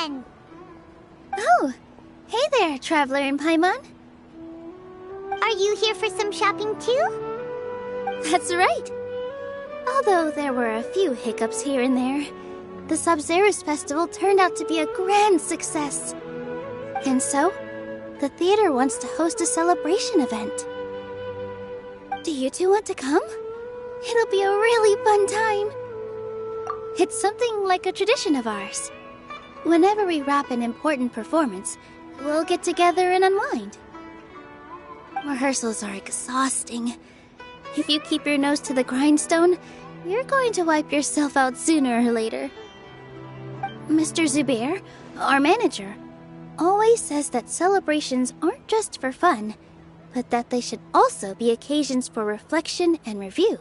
again! Oh, hey there, Traveler in Paimon. Are you here for some shopping too? That's right. Although there were a few hiccups here and there, the Sub-Zerus Festival turned out to be a grand success. And so, the theater wants to host a celebration event. Do you two want to come? It'll be a really fun time. It's something like a tradition of ours. Whenever we wrap an important performance, we'll get together and unwind. Rehearsals are exhausting. If you keep your nose to the grindstone, you're going to wipe yourself out sooner or later. Mr. Zubair, our manager, always says that celebrations aren't just for fun, but that they should also be occasions for reflection and review.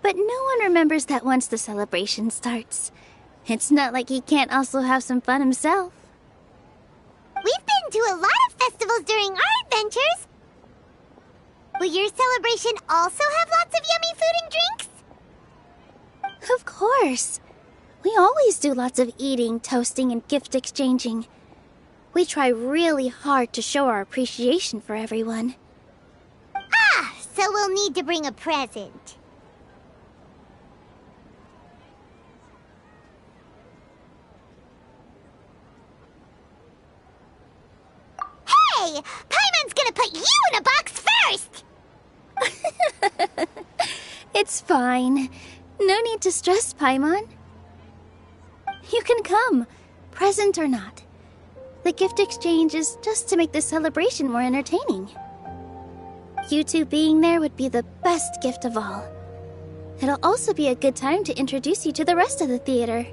But no one remembers that once the celebration starts. It's not like he can't also have some fun himself. We've been to a lot of festivals during our adventures. Will your celebration also have lots of yummy food and drinks? Of course. We always do lots of eating, toasting, and gift exchanging. We try really hard to show our appreciation for everyone. Ah, so we'll need to bring a present. Hey! Paimon's gonna put you in a box first! It's fine. No need to stress, Paimon. You can come, present or not. The gift exchange is just to make the celebration more entertaining. You two being there would be the best gift of all. It'll also be a good time to introduce you to the rest of the theater.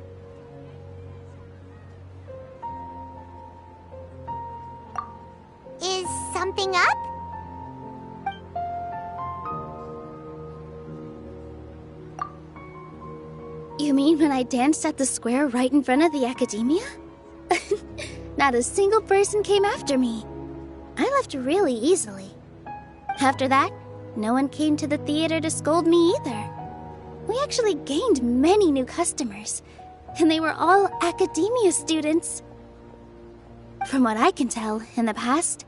Is something up? You mean when I danced at the square right in front of the academia? Not a single person came after me. I left really easily. After that, no one came to the theater to scold me either. We actually gained many new customers, and they were all academia students. From what I can tell, in the past,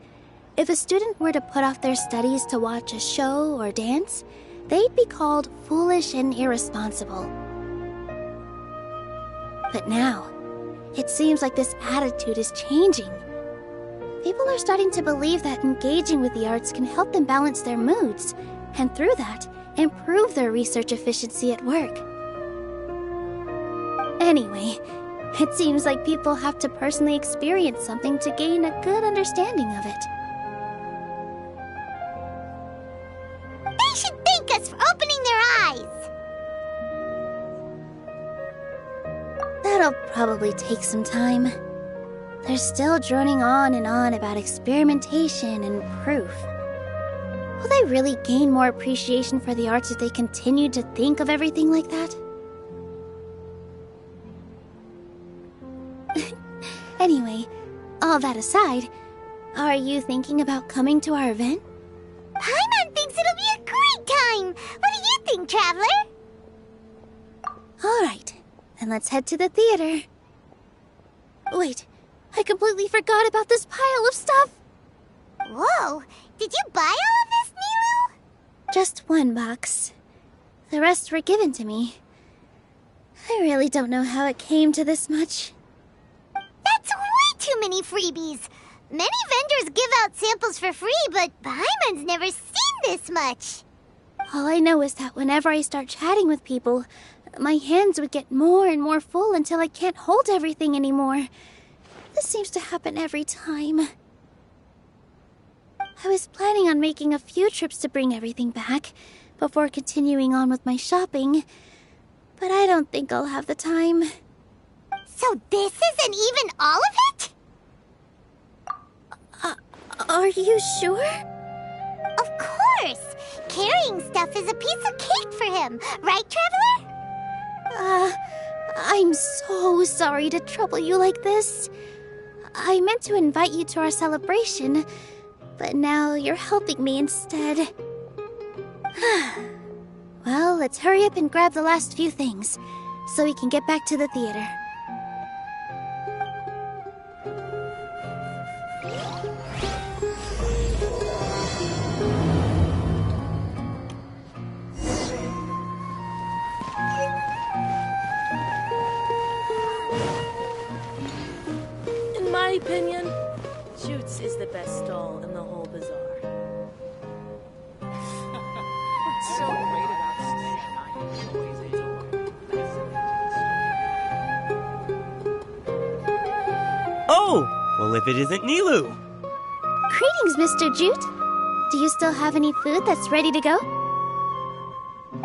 if a student were to put off their studies to watch a show or dance, they'd be called foolish and irresponsible. But now, it seems like this attitude is changing. People are starting to believe that engaging with the arts can help them balance their moods, and through that, improve their research efficiency at work. Anyway, it seems like people have to personally experience something to gain a good understanding of it. They should thank us for opening their eyes! That'll probably take some time. They're still droning on and on about experimentation and proof. Will they really gain more appreciation for the arts if they continue to think of everything like that? Anyway, all that aside, are you thinking about coming to our event? Paimon thinks it'll be a great time! What do you think, Traveler? Alright, then let's head to the theater. Wait, I completely forgot about this pile of stuff! Whoa! Did you buy all of this, Nilou? Just one box. The rest were given to me. I really don't know how it came to this much. That's way too many freebies! Many vendors give out samples for free, but Paimon's never seen this much! All I know is that whenever I start chatting with people, my hands would get more and more full until I can't hold everything anymore. This seems to happen every time. I was planning on making a few trips to bring everything back before continuing on with my shopping, but I don't think I'll have the time. So this isn't even all of it? Are you sure? Of course! Carrying stuff is a piece of cake for him, right, Traveler? I'm so sorry to trouble you like this. I meant to invite you to our celebration, but now you're helping me instead. Well, let's hurry up and grab the last few things, so we can get back to the theater. In my opinion, Jutes is the best stall in the whole bazaar. What's so great about Oh! Well, if it isn't Nilou! Greetings, Mr. Jute. Do you still have any food that's ready to go?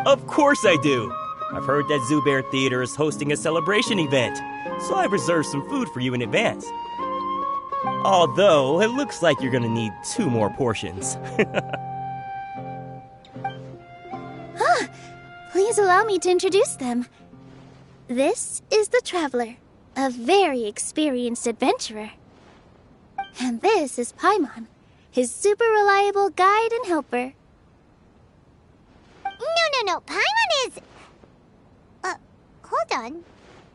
Of course I do! I've heard that Zubair Theater is hosting a celebration event, so I've reserved some food for you in advance. Although, it looks like you're gonna need 2 more portions. Please allow me to introduce them. This is the Traveler, a very experienced adventurer. And this is Paimon, his super reliable guide and helper. No. Paimon is... hold on.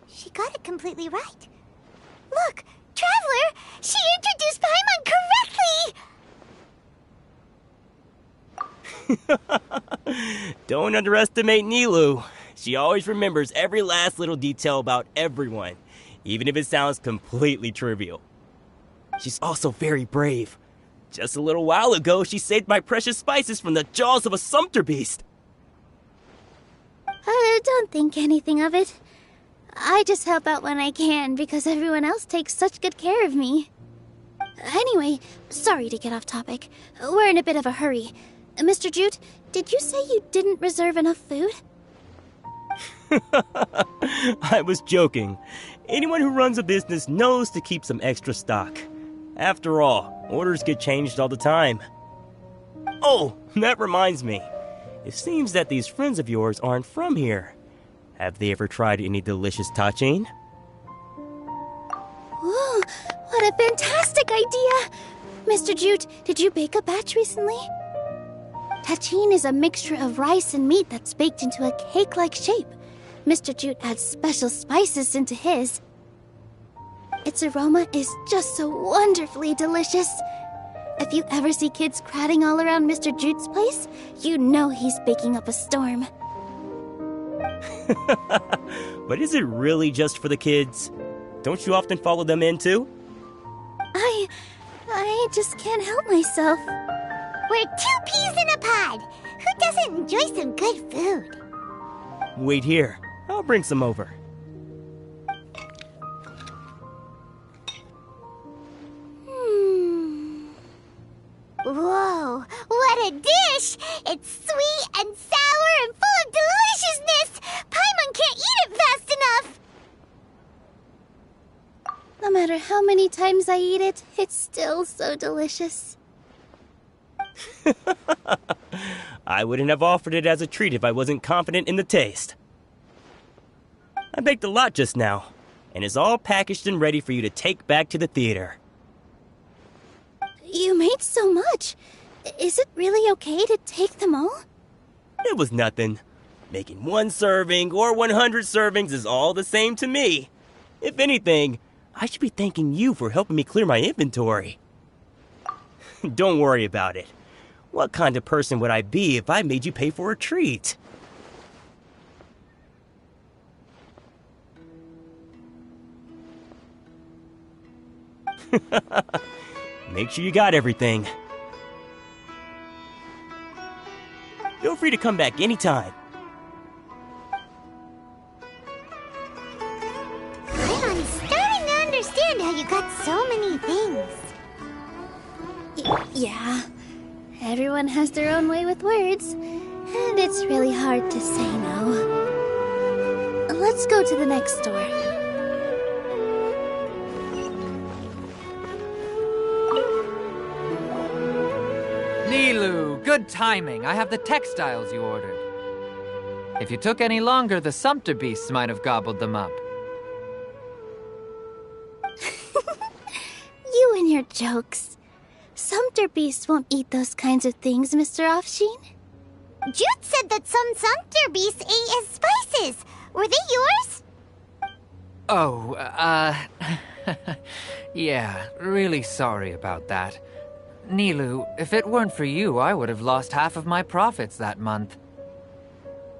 She got it completely right. Look, Traveler! She introduced Paimon correctly! Don't underestimate Nilou. She always remembers every last little detail about everyone, even if it sounds completely trivial. She's also very brave. Just a little while ago, she saved my precious spices from the jaws of a sumpter beast. Don't think anything of it. I just help out when I can because everyone else takes such good care of me. Anyway, sorry to get off topic. We're in a bit of a hurry. Mr. Jute, did you say you didn't reserve enough food? I was joking. Anyone who runs a business knows to keep some extra stock. After all, orders get changed all the time. Oh, that reminds me. It seems that these friends of yours aren't from here. Have they ever tried any delicious tachin? Ooh, what a fantastic idea! Mr. Jute, did you bake a batch recently? Tachin is a mixture of rice and meat that's baked into a cake-like shape. Mr. Jute adds special spices into his. Its aroma is just so wonderfully delicious. If you ever see kids crowding all around Mr. Jute's place, you know he's baking up a storm. But is it really just for the kids? Don't you often follow them in too? I just can't help myself. We're 2 peas in a pod! Who doesn't enjoy some good food? Wait here. I'll bring some over. Whoa, what a dish! It's sweet and sour and full of deliciousness! Paimon can't eat it fast enough! No matter how many times I eat it, it's still so delicious. I wouldn't have offered it as a treat if I wasn't confident in the taste. I baked a lot just now, and it's all packaged and ready for you to take back to the theater. You made so much. Is it really okay to take them all? It was nothing. Making 1 serving or 100 servings is all the same to me. If anything, I should be thanking you for helping me clear my inventory. Don't worry about it. What kind of person would I be if I made you pay for a treat? Make sure you got everything. Feel free to come back anytime. I'm starting to understand how you got so many things. Yeah. Everyone has their own way with words, and it's really hard to say no. Let's go to the next door. Nilou, good timing. I have the textiles you ordered. If you took any longer, the sumpter beasts might have gobbled them up. You and your jokes. Sumpter beasts won't eat those kinds of things, Mr. Offsheen. Jute said that some sumpter beasts ate his spices. Were they yours? Oh, yeah, really sorry about that. Nilou, if it weren't for you, I would have lost half of my profits that month.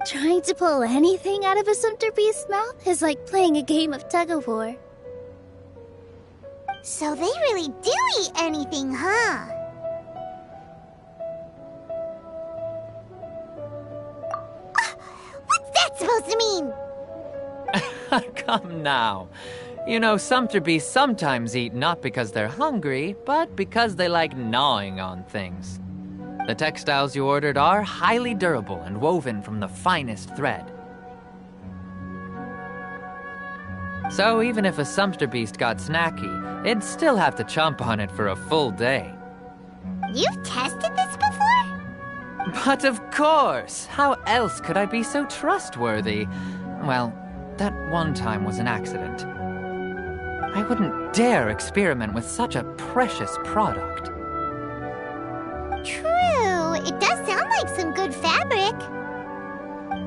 Trying to pull anything out of a Sumter Beast's mouth is like playing a game of tug-of-war. So they really do eat anything, huh? What's that supposed to mean? Come now. You know, Sumter bees sometimes eat not because they're hungry, but because they like gnawing on things. The textiles you ordered are highly durable and woven from the finest thread. So even if a Sumter beast got snacky, it'd still have to chomp on it for a full day. You've tested this before? But of course! How else could I be so trustworthy? Well, that one time was an accident. I wouldn't dare experiment with such a precious product. True, it does sound like some good fabric.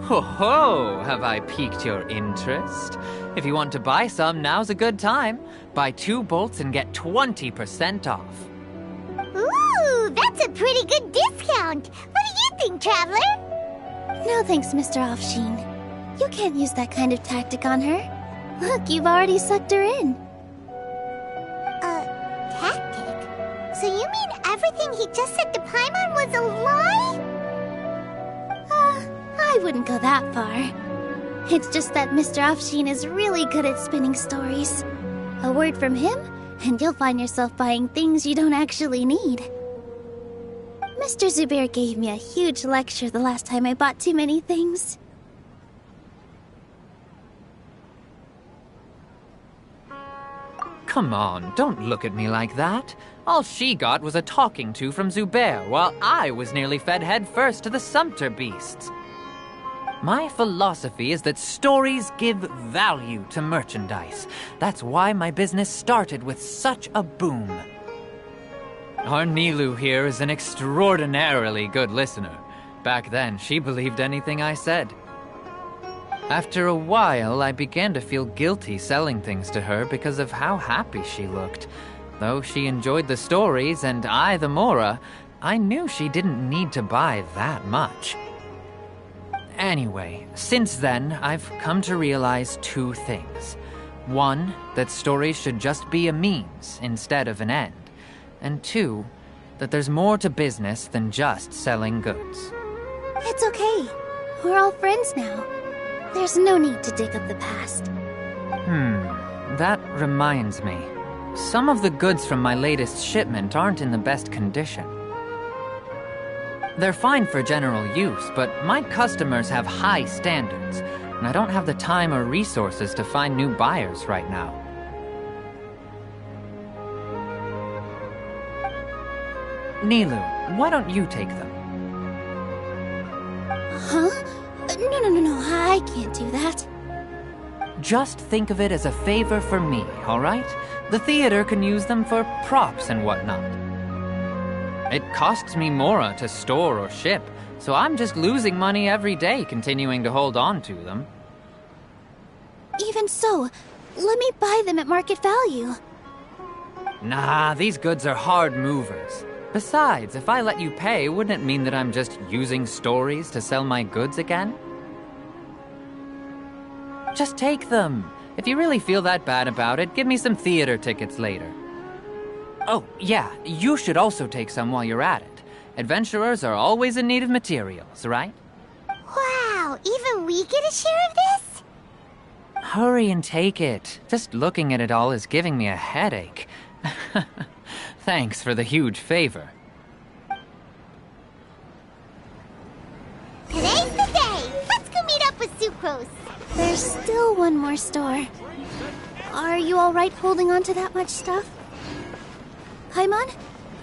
Ho ho! Have I piqued your interest? If you want to buy some, now's a good time. Buy 2 bolts and get 20% off. Ooh, that's a pretty good discount. What do you think, Traveler? No thanks, Mr. Offsheen. You can't use that kind of tactic on her. Look, you've already sucked her in. Tactic? So you mean everything he just said to Paimon was a lie? I wouldn't go that far. It's just that Mr. Offsheen is really good at spinning stories. A word from him, and you'll find yourself buying things you don't actually need. Mr. Zubair gave me a huge lecture the last time I bought too many things. Come on, don't look at me like that. All she got was a talking to from Zubair, while I was nearly fed head first to the Sumter beasts. My philosophy is that stories give value to merchandise. That's why my business started with such a boom. Our Nilou here is an extraordinarily good listener. Back then, she believed anything I said. After a while, I began to feel guilty selling things to her because of how happy she looked. Though she enjoyed the stories and I the Mora, I knew she didn't need to buy that much. Anyway, since then, I've come to realize 2 things. 1, that stories should just be a means instead of an end. And 2, that there's more to business than just selling goods. It's okay. We're all friends now. There's no need to dig up the past. That reminds me. Some of the goods from my latest shipment aren't in the best condition. They're fine for general use, but my customers have high standards, and I don't have the time or resources to find new buyers right now. Nilou, why don't you take them? Huh? No, I can't do that. Just think of it as a favor for me, all right? The theater can use them for props and whatnot. It costs me Mora to store or ship, so I'm just losing money every day continuing to hold on to them. Even so, let me buy them at market value. Nah, these goods are hard movers. Besides, if I let you pay, wouldn't it mean that I'm just using stories to sell my goods again? Just take them. If you really feel that bad about it, give me some theater tickets later. Oh, yeah, you should also take some while you're at it. Adventurers are always in need of materials, right? Wow, even we get a share of this? Hurry and take it. Just looking at it all is giving me a headache. Thanks for the huge favor. Today's the day! Let's go meet up with Sucrose! There's still one more store. Are you alright holding on to that much stuff? Paimon,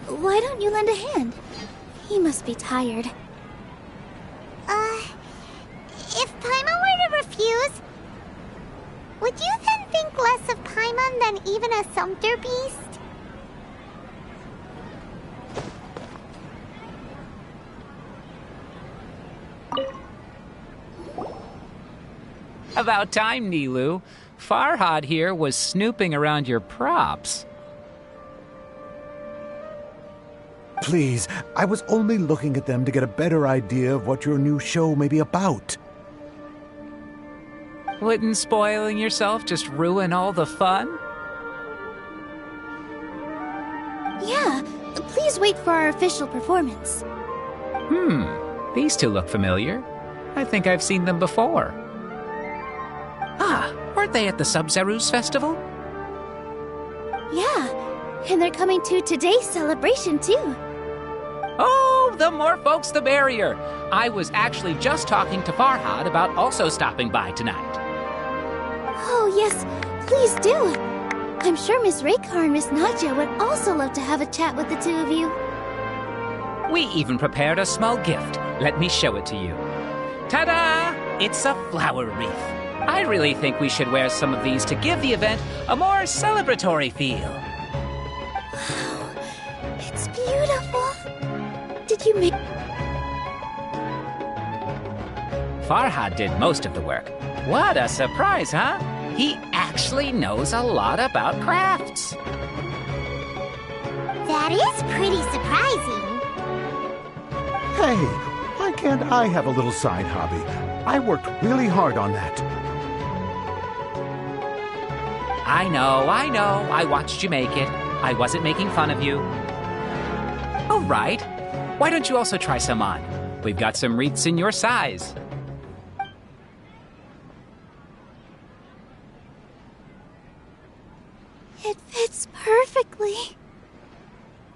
why don't you lend a hand? He must be tired. If Paimon were to refuse, would you then think less of Paimon than even a Sumter beast? About time, Nilou. Farhad here was snooping around your props. Please, I was only looking at them to get a better idea of what your new show may be about. Wouldn't spoiling yourself just ruin all the fun? Yeah, please wait for our official performance. These two look familiar. I think I've seen them before. Ah, weren't they at the Sub-Zerus festival? Yeah, and they're coming to today's celebration too. Oh, the more folks the merrier. I was actually just talking to Farhad about also stopping by tonight. Oh yes, please do. I'm sure Miss Raykar and Miss Nadia would also love to have a chat with the two of you. We even prepared a small gift. Let me show it to you. Ta-da! It's a flower wreath. I really think we should wear some of these to give the event a more celebratory feel. Wow, it's beautiful. Did you make... Farhad did most of the work. What a surprise, huh? He actually knows a lot about crafts. That is pretty surprising. Hey, why can't I have a little side hobby? I worked really hard on that. I know. I watched you make it. I wasn't making fun of you. All right. Why don't you also try some on? We've got some wreaths in your size. It fits perfectly.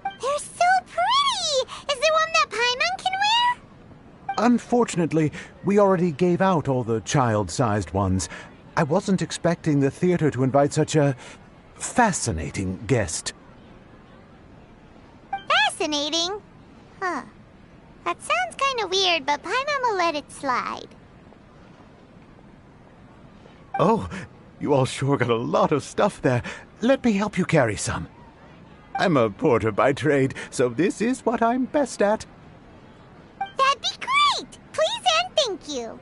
They're so pretty! Is there one that Paimon can wear? Unfortunately, we already gave out all the child-sized ones. I wasn't expecting the theater to invite such a fascinating guest. Fascinating? Huh. That sounds kind of weird, but Paimon will let it slide. Oh, you all sure got a lot of stuff there. Let me help you carry some. I'm a porter by trade, so this is what I'm best at. That'd be great! Please and thank you.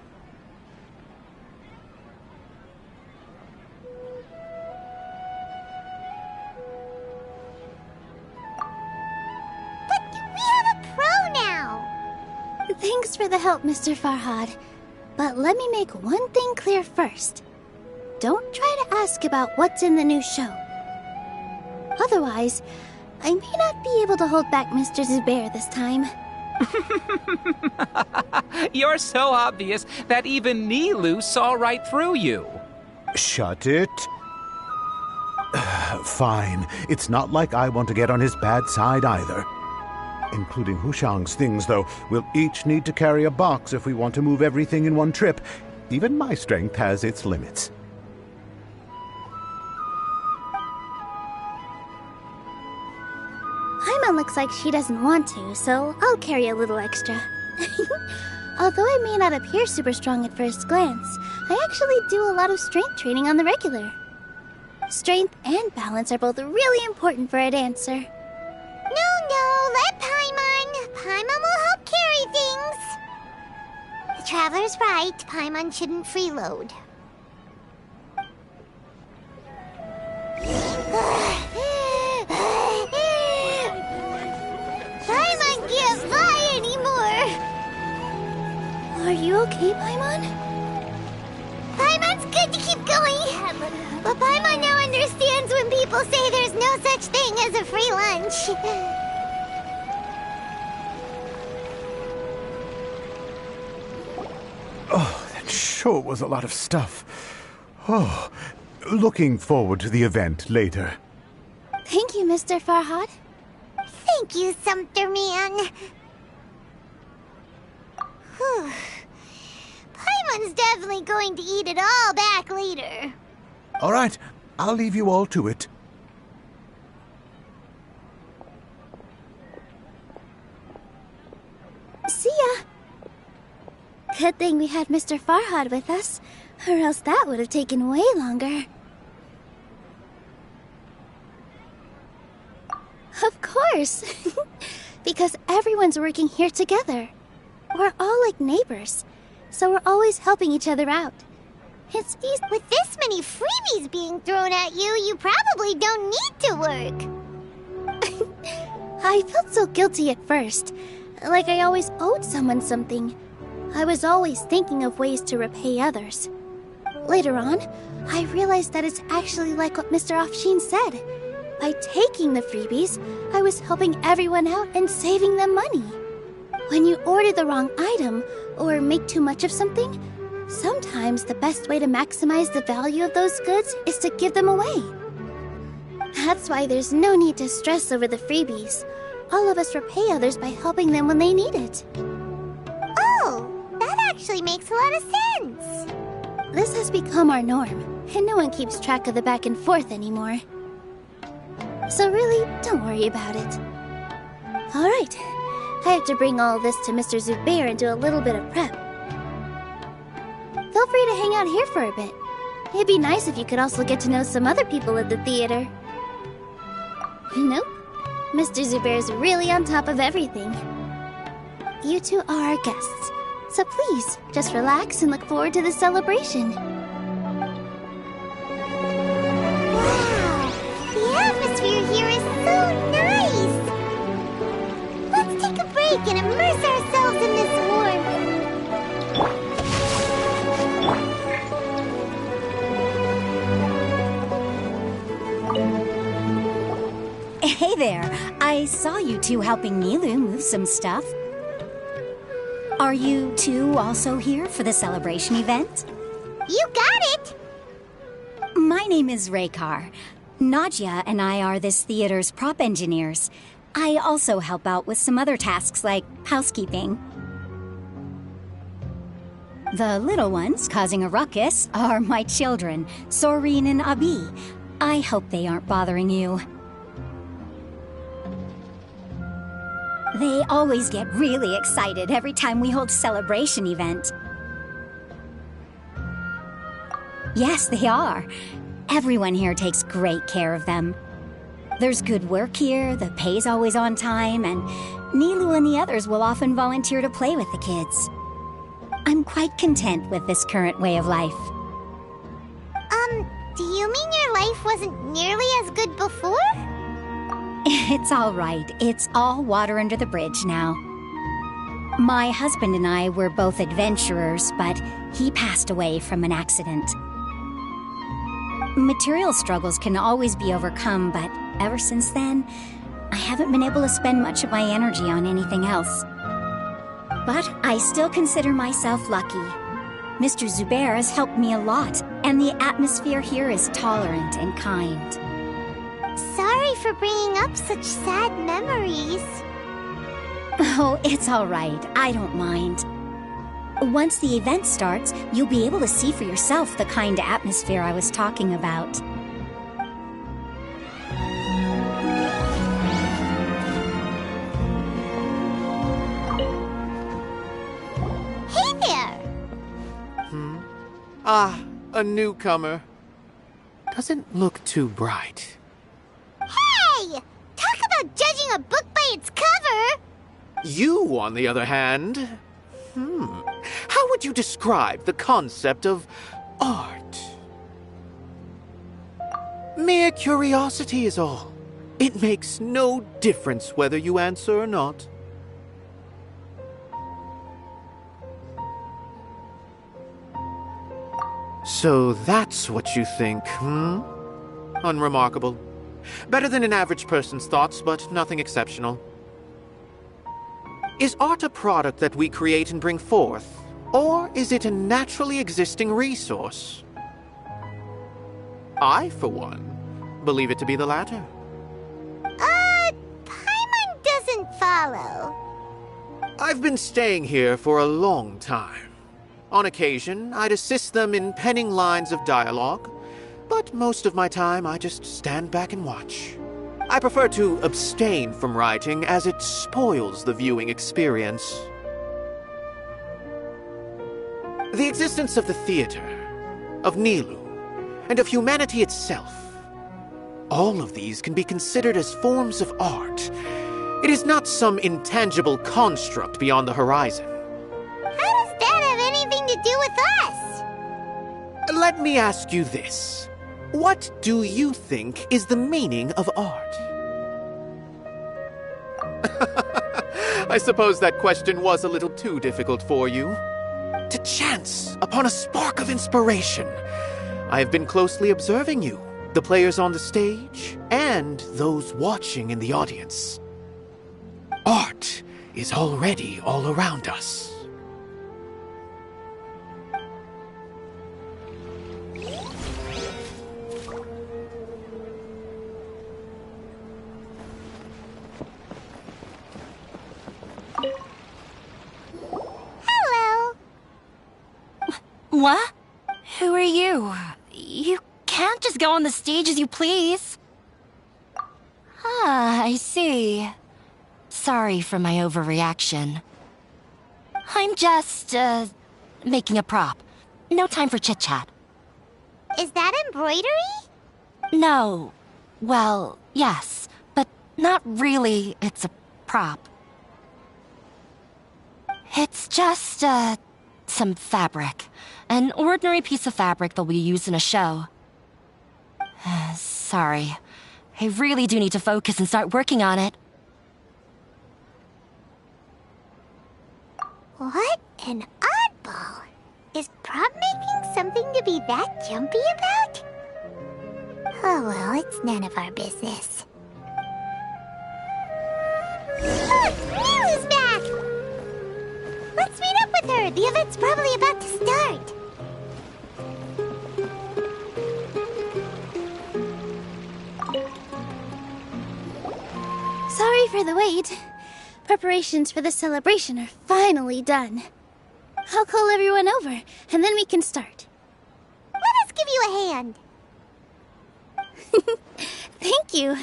But we have a pro now! Thanks for the help, Mr. Farhad. But let me make one thing clear first. Don't try to ask about what's in the new show. Otherwise, I may not be able to hold back Mr. Zubair this time. You're so obvious that even Nilou saw right through you. Shut it. Fine. It's not like I want to get on his bad side either. Including Hushang's things, though. We'll each need to carry a box if we want to move everything in one trip. Even my strength has its limits. Paimon looks like she doesn't want to, so I'll carry a little extra. Although I may not appear super strong at first glance, I actually do a lot of strength training on the regular. Strength and balance are both really important for a dancer. No, let Paimon. Paimon will help carry things. The Traveler's right. Paimon shouldn't freeload. Paimon can't fly anymore. Are you okay, Paimon? Paimon's good to keep going. But Paimon now understands when people say there's no such thing as a free lunch. Oh, that sure was a lot of stuff. Oh, looking forward to the event later. Thank you, Mr. Farhad. Thank you, Sumpter Man. Whew. Paimon's definitely going to eat it all back later. All right, I'll leave you all to it. See ya. Good thing we had Mr. Farhad with us, or else that would have taken way longer. Of course! Because everyone's working here together. We're all like neighbors, so we're always helping each other out. It's easy. With this many freebies being thrown at you, you probably don't need to work. I felt so guilty at first, like I always owed someone something. I was always thinking of ways to repay others. Later on, I realized that it's actually like what Mr. Afshin said. By taking the freebies, I was helping everyone out and saving them money. When you order the wrong item, or make too much of something, sometimes the best way to maximize the value of those goods is to give them away. That's why there's no need to stress over the freebies. All of us repay others by helping them when they need it. Oh, that actually makes a lot of sense. This has become our norm, and no one keeps track of the back and forth anymore. So really, don't worry about it. Alright, I have to bring all this to Mr. Zubair and do a little bit of prep. Feel free to hang out here for a bit. It'd be nice if you could also get to know some other people at the theater. Nope. Mr. Zubair's really on top of everything. You two are our guests, so please, just relax and look forward to the celebration. Wow, the atmosphere here is so nice! Let's take a break and immerse ourselves in this warmth. Hey there, I saw you two helping Nilou move some stuff. Are you two also here for the celebration event? You got it! My name is Raykar. Nadia and I are this theater's prop engineers. I also help out with some other tasks like housekeeping. The little ones causing a ruckus are my children, Soreen and Abi. I hope they aren't bothering you. They always get really excited every time we hold a celebration event. Yes, they are. Everyone here takes great care of them. There's good work here, the pay's always on time, and Nilou and the others will often volunteer to play with the kids. I'm quite content with this current way of life. Do you mean your life wasn't nearly as good before? It's all right. It's all water under the bridge now. My husband and I were both adventurers, but he passed away from an accident. Material struggles can always be overcome, but ever since then, I haven't been able to spend much of my energy on anything else. But I still consider myself lucky. Mr. Zubair has helped me a lot, and the atmosphere here is tolerant and kind. Sorry for bringing up such sad memories. Oh, it's all right. I don't mind. Once the event starts, you'll be able to see for yourself the kind of atmosphere I was talking about. Hey there! Ah, a newcomer. Doesn't look too bright. Hey! Talk about judging a book by its cover! You, on the other hand... How would you describe the concept of art? Mere curiosity is all. It makes no difference whether you answer or not. So that's what you think, Unremarkable. Better than an average person's thoughts, but nothing exceptional. Is art a product that we create and bring forth, or is it a naturally existing resource? I, for one, believe it to be the latter. Paimon doesn't follow. I've been staying here for a long time. On occasion, I'd assist them in penning lines of dialogue, but most of my time I just stand back and watch. I prefer to abstain from writing as it spoils the viewing experience. The existence of the theater, of Nilou, and of humanity itself, all of these can be considered as forms of art. It is not some intangible construct beyond the horizon. How does that have anything to do with us? Let me ask you this. What do you think is the meaning of art? I suppose that question was a little too difficult for you. to chance upon a spark of inspiration. I have been closely observing you, the players on the stage, and those watching in the audience. Art is already all around us. Hello. What? Who are you? You can't just go on the stage as you please. Ah, I see. Sorry for my overreaction. I'm just, making a prop. No time for chit-chat. Is that embroidery? No. Well, yes, but not really. It's a prop. It's just, some fabric. An ordinary piece of fabric that we use in a show. Sorry. I really do need to focus and start working on it. What an oddball. Is prop making something to be that jumpy about? Oh well, it's none of our business. Look! Nilu's back! Let's meet up with her. The event's probably about to start. Sorry for the wait. Preparations for the celebration are finally done. I'll call everyone over, and then we can start. Let us give you a hand. Thank you.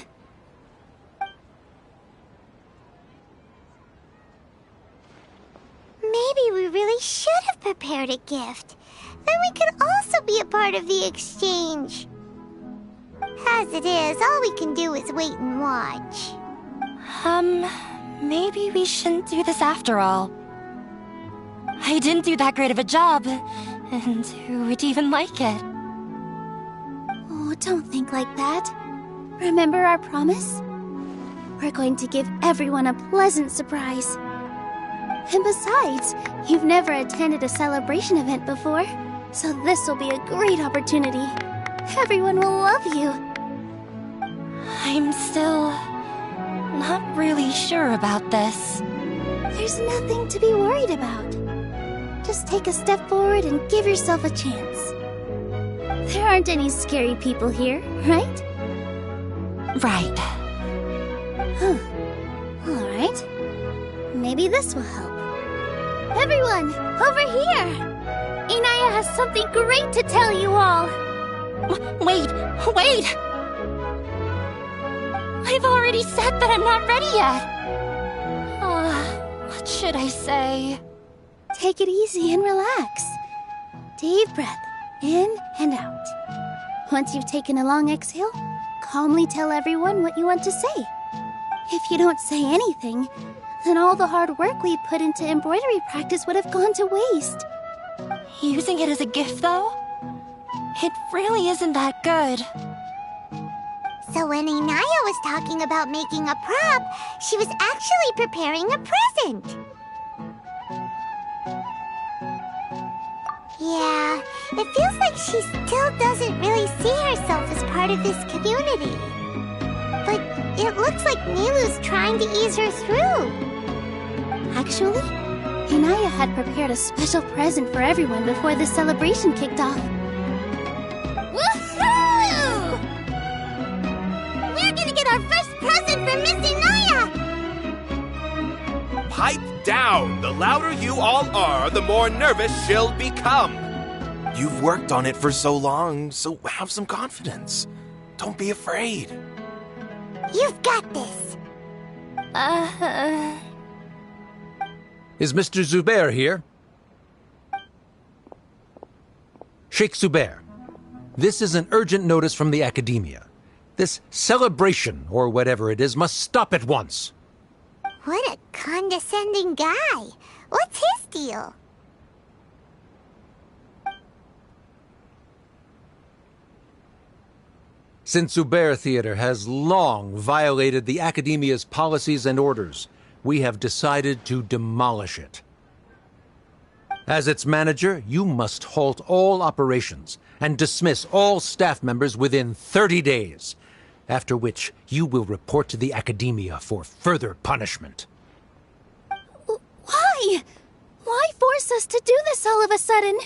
Maybe we really should have prepared a gift. Then we could also be a part of the exchange. As it is, all we can do is wait and watch. Maybe we shouldn't do this after all. I didn't do that great of a job, and who would even like it? Oh, don't think like that. Remember our promise? We're going to give everyone a pleasant surprise. And besides, you've never attended a celebration event before, so this will be a great opportunity. Everyone will love you. I'm still not really sure about this. There's nothing to be worried about. Just take a step forward and give yourself a chance. There aren't any scary people here, right? Right. Huh. All right. Maybe this will help. Everyone, over here! Inaya has something great to tell you all! Wait! I've already said that I'm not ready yet! What should I say? Take it easy and relax. Deep breath, in and out. Once you've taken a long exhale, calmly tell everyone what you want to say. If you don't say anything, then all the hard work we put into embroidery practice would have gone to waste. Using it as a gift, though? It really isn't that good. So when Inaya was talking about making a prop, she was actually preparing a present. Yeah, it feels like she still doesn't really see herself as part of this community. But it looks like Nilu's trying to ease her through. Actually, Inaya had prepared a special present for everyone before the celebration kicked off. Woohoo! We're gonna get our first present from Miss Inaya! Pipe down! The louder you all are, the more nervous she'll become. You've worked on it for so long, so have some confidence. Don't be afraid. You've got this. Is Mr. Zubair here? Sheikh Zubair, this is an urgent notice from the Academia. This celebration, or whatever it is, must stop at once. What a condescending guy. What's his deal? Since Zubair Theater has long violated the Academia's policies and orders, we have decided to demolish it. As its manager, you must halt all operations and dismiss all staff members within 30 days, after which you will report to the Academia for further punishment. Why? Why force us to do this all of a sudden?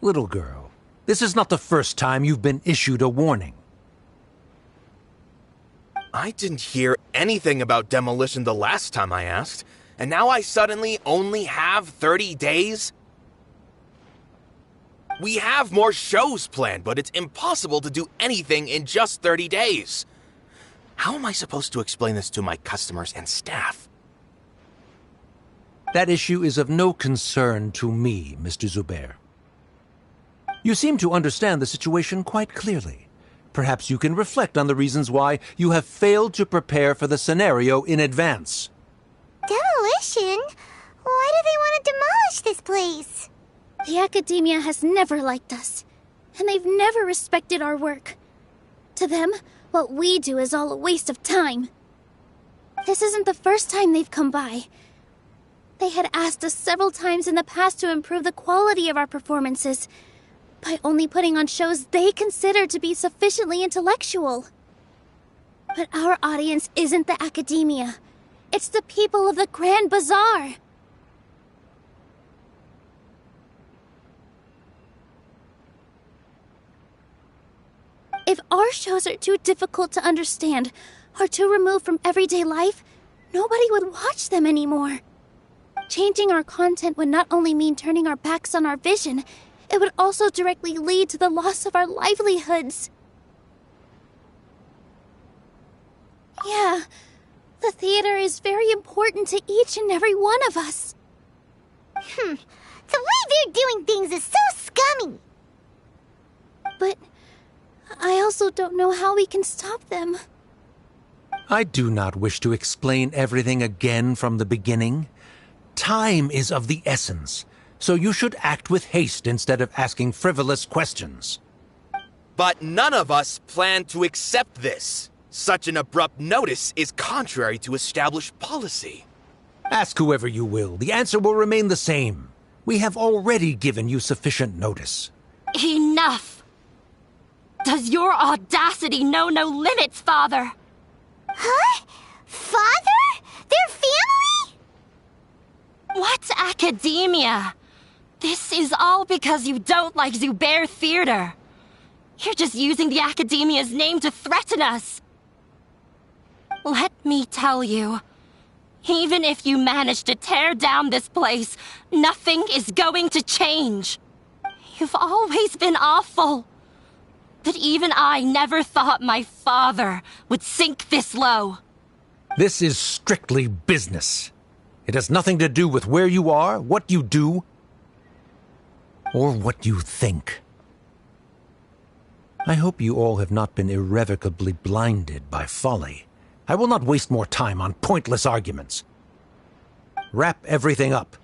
Little girl, this is not the first time you've been issued a warning. I didn't hear anything about demolition the last time I asked, and now I suddenly only have 30 days? We have more shows planned, but it's impossible to do anything in just 30 days. How am I supposed to explain this to my customers and staff? That issue is of no concern to me, Mr. Zubair. You seem to understand the situation quite clearly. Perhaps you can reflect on the reasons why you have failed to prepare for the scenario in advance. Demolition? Why do they want to demolish this place? The Academia has never liked us, and they've never respected our work. To them, what we do is all a waste of time. This isn't the first time they've come by. They had asked us several times in the past to improve the quality of our performances by only putting on shows they consider to be sufficiently intellectual. But our audience isn't the Academia. It's the people of the Grand Bazaar. If our shows are too difficult to understand or too removed from everyday life, nobody would watch them anymore. Changing our content would not only mean turning our backs on our vision, it would also directly lead to the loss of our livelihoods. Yeah, the theater is very important to each and every one of us. The way they're doing things is so scummy. But I also don't know how we can stop them. I do not wish to explain everything again from the beginning. Time is of the essence, so you should act with haste instead of asking frivolous questions. But none of us plan to accept this. Such an abrupt notice is contrary to established policy. Ask whoever you will. The answer will remain the same. We have already given you sufficient notice. Enough! Does your audacity know no limits, Father? Huh? Father? Their family? What academia? This is all because you don't like Zubair Theater. You're just using the Academia's name to threaten us. Let me tell you, even if you manage to tear down this place, nothing is going to change. You've always been awful. But even I never thought my father would sink this low. This is strictly business. It has nothing to do with where you are, what you do, or what you think. I hope you all have not been irrevocably blinded by folly. I will not waste more time on pointless arguments. Wrap everything up,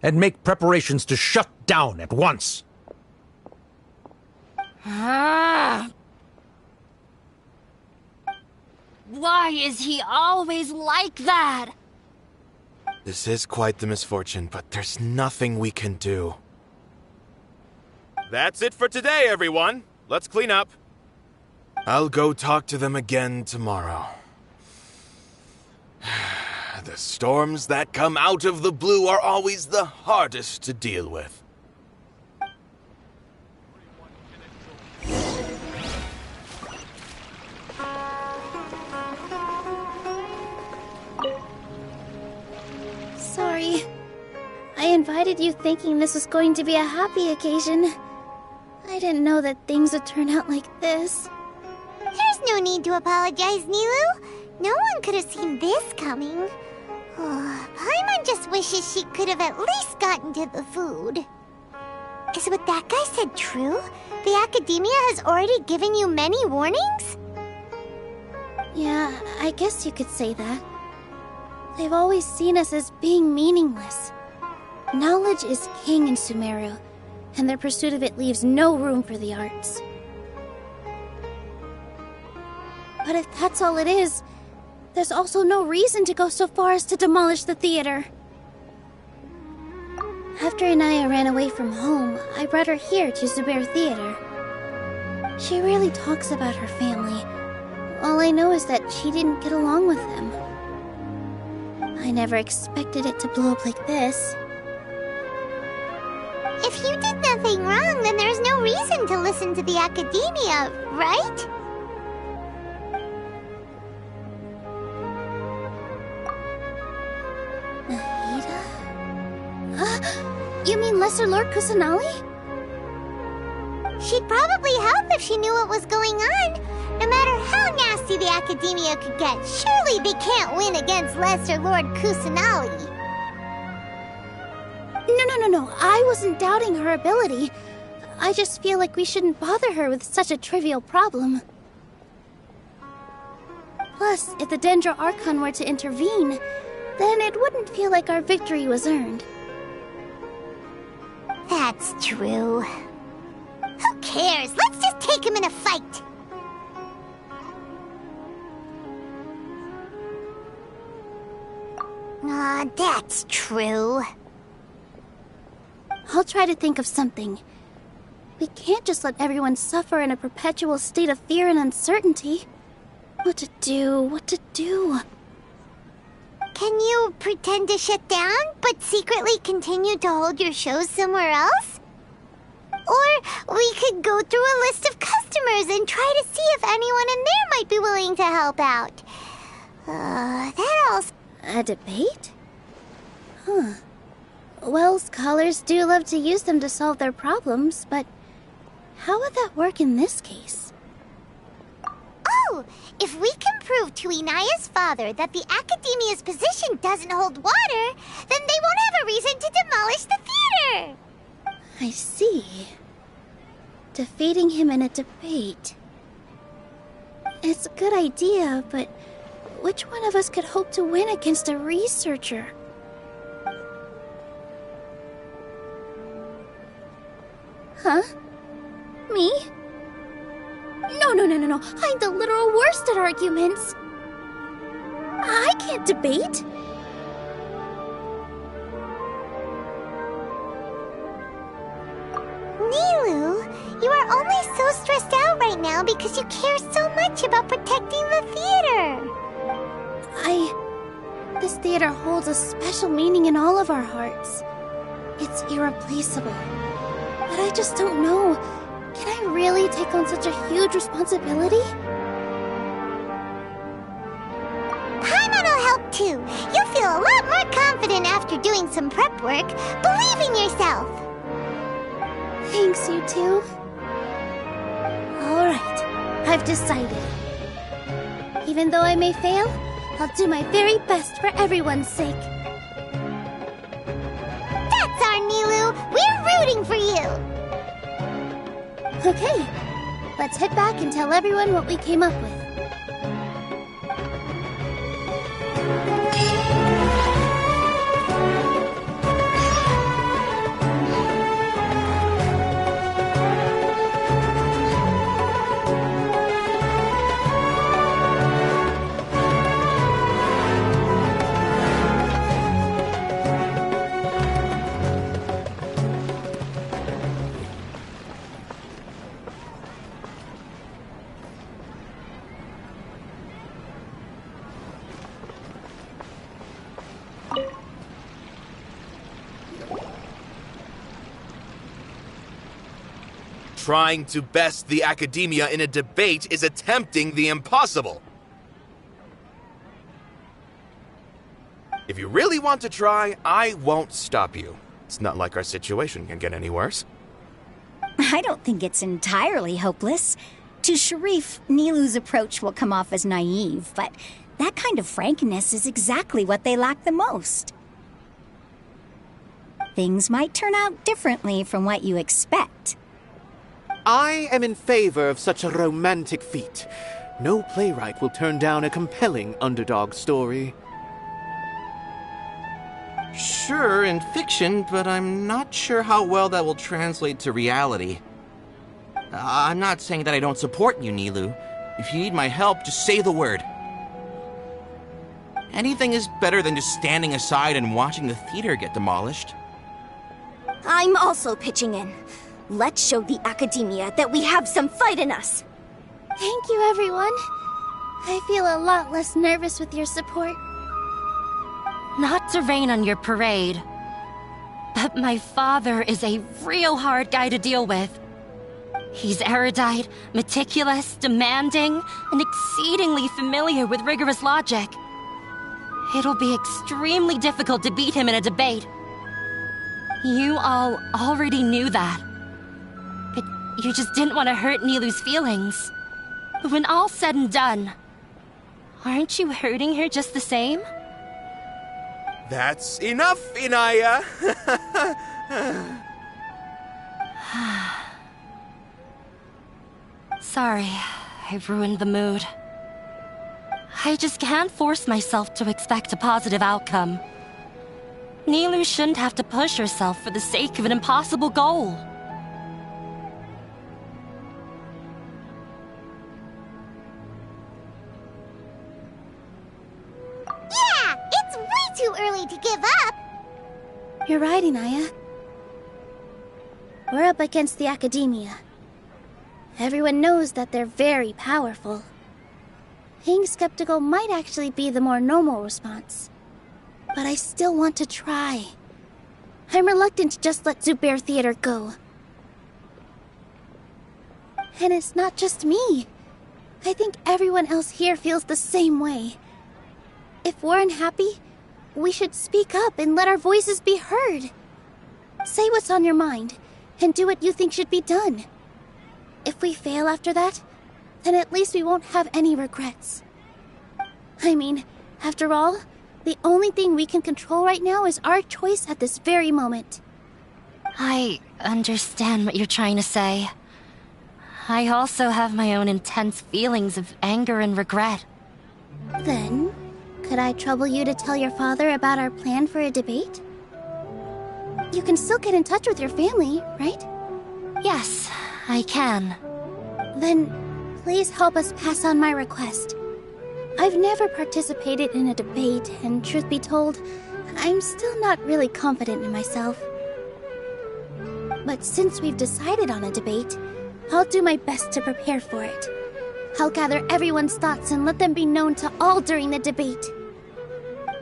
and make preparations to shut down at once. Why is he always like that? This is quite the misfortune, but there's nothing we can do. That's it for today, everyone. Let's clean up. I'll go talk to them again tomorrow. The storms that come out of the blue are always the hardest to deal with. Sorry. I invited you thinking this was going to be a happy occasion. I didn't know that things would turn out like this. There's no need to apologize, Nilou. No one could have seen this coming. Oh, Paimon just wishes she could have at least gotten to the food. Is what that guy said true? The Academia has already given you many warnings? Yeah, I guess you could say that. They've always seen us as being meaningless. Knowledge is king in Sumeru, and their pursuit of it leaves no room for the arts. But if that's all it is, there's also no reason to go so far as to demolish the theater. After Inaya ran away from home, I brought her here to Zubair Theater. She rarely talks about her family. All I know is that she didn't get along with them. I never expected it to blow up like this. If you did nothing wrong, then there's no reason to listen to the academia, right? You mean Lesser Lord Kusanali? She'd probably help if she knew what was going on. No matter how nasty the academia could get, surely they can't win against Lesser Lord Kusanali. No. I wasn't doubting her ability. I just feel like we shouldn't bother her with such a trivial problem. Plus, if the Dendro Archon were to intervene, then it wouldn't feel like our victory was earned. That's true. Who cares? Let's just take him in a fight. That's true. I'll try to think of something. We can't just let everyone suffer in a perpetual state of fear and uncertainty. What to do? Can you pretend to shut down, but secretly continue to hold your shows somewhere else? Or we could go through a list of customers and try to see if anyone in there might be willing to help out. That also... A debate? Huh. Well, scholars do love to use them to solve their problems, but how would that work in this case? Oh! If we can prove to Inaya's father that the Academia's position doesn't hold water, then they won't have a reason to demolish the theater! I see. Defeating him in a debate. It's a good idea, but which one of us could hope to win against a researcher? Huh? Me? No. I'm the literal worst at arguments. I can't debate. Nilou, you are only so stressed out right now because you care so much about protecting the theater. This theater holds a special meaning in all of our hearts. It's irreplaceable. But I just don't know. Can I really take on such a huge responsibility? Paimon'll help too. You'll feel a lot more confident after doing some prep work. Believe in yourself. Thanks, you two. Alright, I've decided. Even though I may fail, I'll do my very best for everyone's sake. That's our Nilou! We're rooting for you! Okay, let's head back and tell everyone what we came up with. Trying to best the academia in a debate is attempting the impossible. If you really want to try, I won't stop you. It's not like our situation can get any worse. I don't think it's entirely hopeless. To Sharif, Nilou's approach will come off as naive, but that kind of frankness is exactly what they lack the most. Things might turn out differently from what you expect. I am in favor of such a romantic feat. No playwright will turn down a compelling underdog story. Sure, in fiction, but I'm not sure how well that will translate to reality. I'm not saying that I don't support you, Nilou. If you need my help, just say the word. Anything is better than just standing aside and watching the theater get demolished. I'm also pitching in. Let's show the Academia that we have some fight in us. Thank you, everyone. I feel a lot less nervous with your support. Not to rain on your parade, but my father is a real hard guy to deal with. He's erudite, meticulous, demanding, and exceedingly familiar with rigorous logic. It'll be extremely difficult to beat him in a debate. You all already knew that. But you just didn't want to hurt Nilu's feelings. But when all's said and done, aren't you hurting her just the same? That's enough, Inaya! Sorry, I've ruined the mood. I just can't force myself to expect a positive outcome. Nilou shouldn't have to push herself for the sake of an impossible goal. Yeah! It's way too early to give up! You're right, Inaya. We're up against the Academia. Everyone knows that they're very powerful. Being skeptical might actually be the more normal response. But I still want to try. I'm reluctant to just let Zubair Theater go. And it's not just me. I think everyone else here feels the same way. If we're unhappy, we should speak up and let our voices be heard. Say what's on your mind, and do what you think should be done. If we fail after that, then at least we won't have any regrets. I mean, after all, the only thing we can control right now is our choice at this very moment. I understand what you're trying to say. I also have my own intense feelings of anger and regret. Then, could I trouble you to tell your father about our plan for a debate? You can still get in touch with your family, right? Yes, I can. Then, please help us pass on my request. I've never participated in a debate, and truth be told, I'm still not really confident in myself. But since we've decided on a debate, I'll do my best to prepare for it. I'll gather everyone's thoughts and let them be known to all during the debate.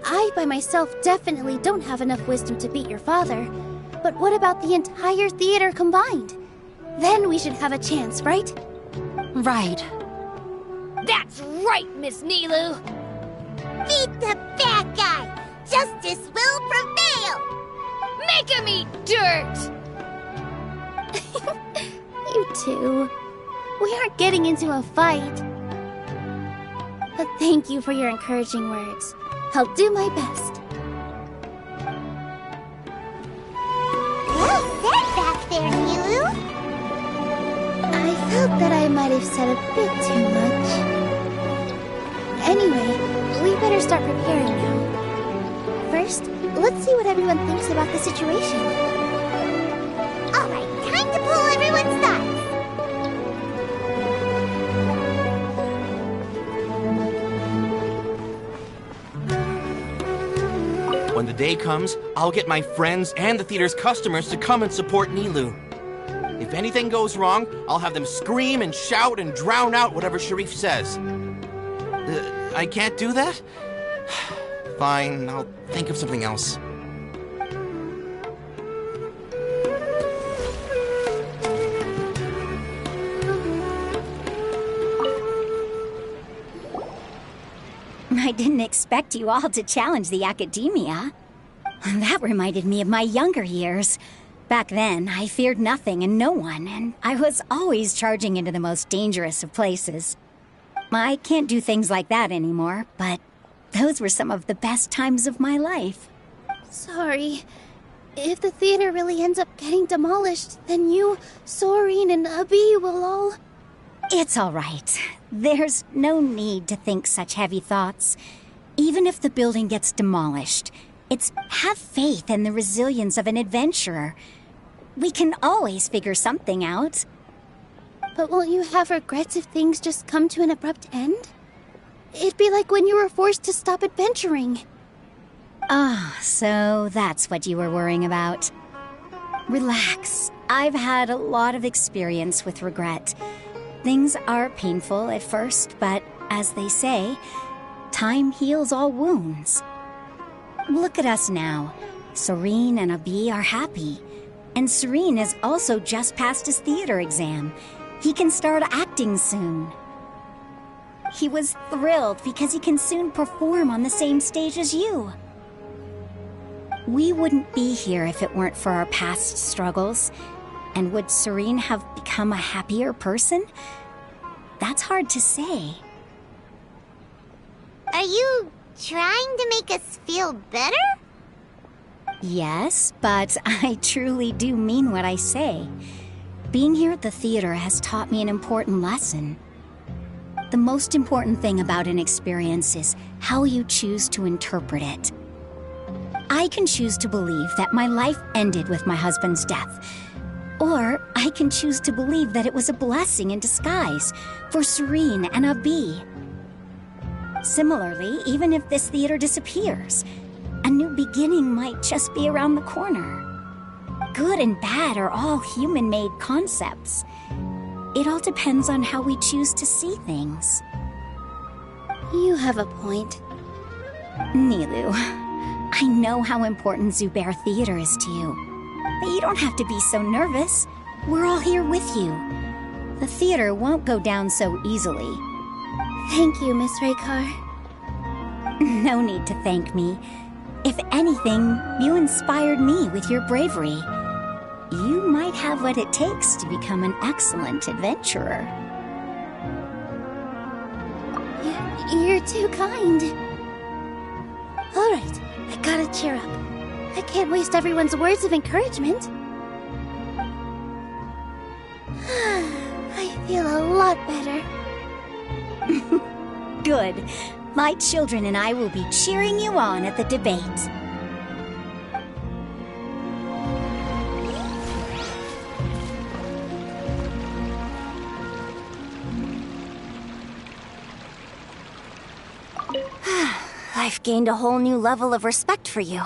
I, by myself, definitely don't have enough wisdom to beat your father, but what about the entire theater combined? Then we should have a chance, right? Right. That's right, Miss Nilou! Beat the bad guy! Justice will prevail! Make him eat dirt! You two. We aren't getting into a fight. But thank you for your encouraging words. I'll do my best. Well said back there, Nilou! I felt that I might have said a bit too much. Anyway, we better start preparing now. First, let's see what everyone thinks about the situation. Alright, time to pull everyone's thoughts! When the day comes, I'll get my friends and the theater's customers to come and support Nilou. If anything goes wrong, I'll have them scream and shout and drown out whatever Sharif says. I can't do that? Fine, I'll think of something else. I didn't expect you all to challenge the Academia. That reminded me of my younger years. Back then, I feared nothing and no one, and I was always charging into the most dangerous of places. I can't do things like that anymore, but those were some of the best times of my life. Sorry. If the theater really ends up getting demolished, then you, Soren, and Abi will all... It's all right. There's no need to think such heavy thoughts. Even if the building gets demolished, it's have faith in the resilience of an adventurer. We can always figure something out. But won't you have regrets if things just come to an abrupt end? It'd be like when you were forced to stop adventuring. Ah, so that's what you were worrying about. Relax. I've had a lot of experience with regret. Things are painful at first, but as they say, time heals all wounds. Look at us now. Serene and Abi are happy. And Serene has also just passed his theater exam. He can start acting soon. He was thrilled because he can soon perform on the same stage as you. We wouldn't be here if it weren't for our past struggles. And would Serene have become a happier person? That's hard to say. Are you trying to make us feel better? Yes, but I truly do mean what I say. Being here at the theater has taught me an important lesson. The most important thing about an experience is how you choose to interpret it. I can choose to believe that my life ended with my husband's death. Or I can choose to believe that it was a blessing in disguise for Serene and Abi. Similarly, even if this theater disappears, a new beginning might just be around the corner. Good and bad are all human-made concepts. It all depends on how we choose to see things. You have a point. Nilou, I know how important Zubair Theater is to you. But you don't have to be so nervous. We're all here with you. The theater won't go down so easily. Thank you, Miss Raykar. No need to thank me. If anything, you inspired me with your bravery. You might have what it takes to become an excellent adventurer. You're too kind. All right, I gotta cheer up. I can't waste everyone's words of encouragement. I feel a lot better. Good. My children and I will be cheering you on at the debate. I've gained a whole new level of respect for you.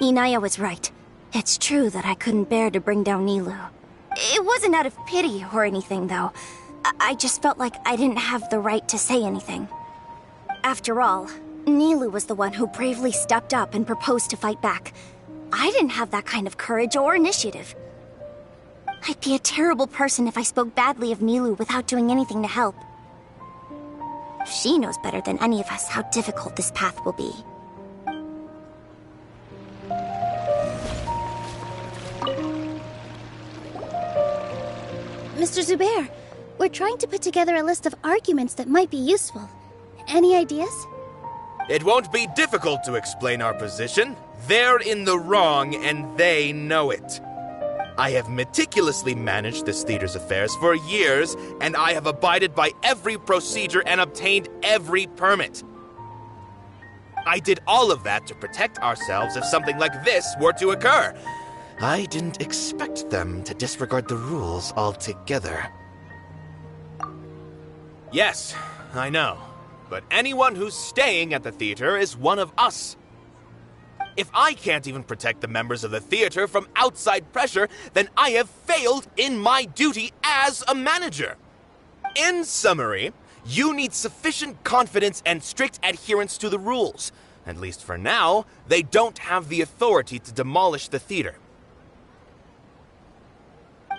Inaya was right. It's true that I couldn't bear to bring down Nilou. It wasn't out of pity or anything, though. I just felt like I didn't have the right to say anything. After all, Nilou was the one who bravely stepped up and proposed to fight back. I didn't have that kind of courage or initiative. I'd be a terrible person if I spoke badly of Nilou without doing anything to help. She knows better than any of us how difficult this path will be. Mr. Zubair, we're trying to put together a list of arguments that might be useful. Any ideas? It won't be difficult to explain our position. They're in the wrong, and they know it. I have meticulously managed this theater's affairs for years, and I have abided by every procedure and obtained every permit. I did all of that to protect ourselves if something like this were to occur. I didn't expect them to disregard the rules altogether. Yes, I know. But anyone who's staying at the theater is one of us. If I can't even protect the members of the theater from outside pressure, then I have failed in my duty as a manager. In summary, you need sufficient confidence and strict adherence to the rules. At least for now, they don't have the authority to demolish the theater.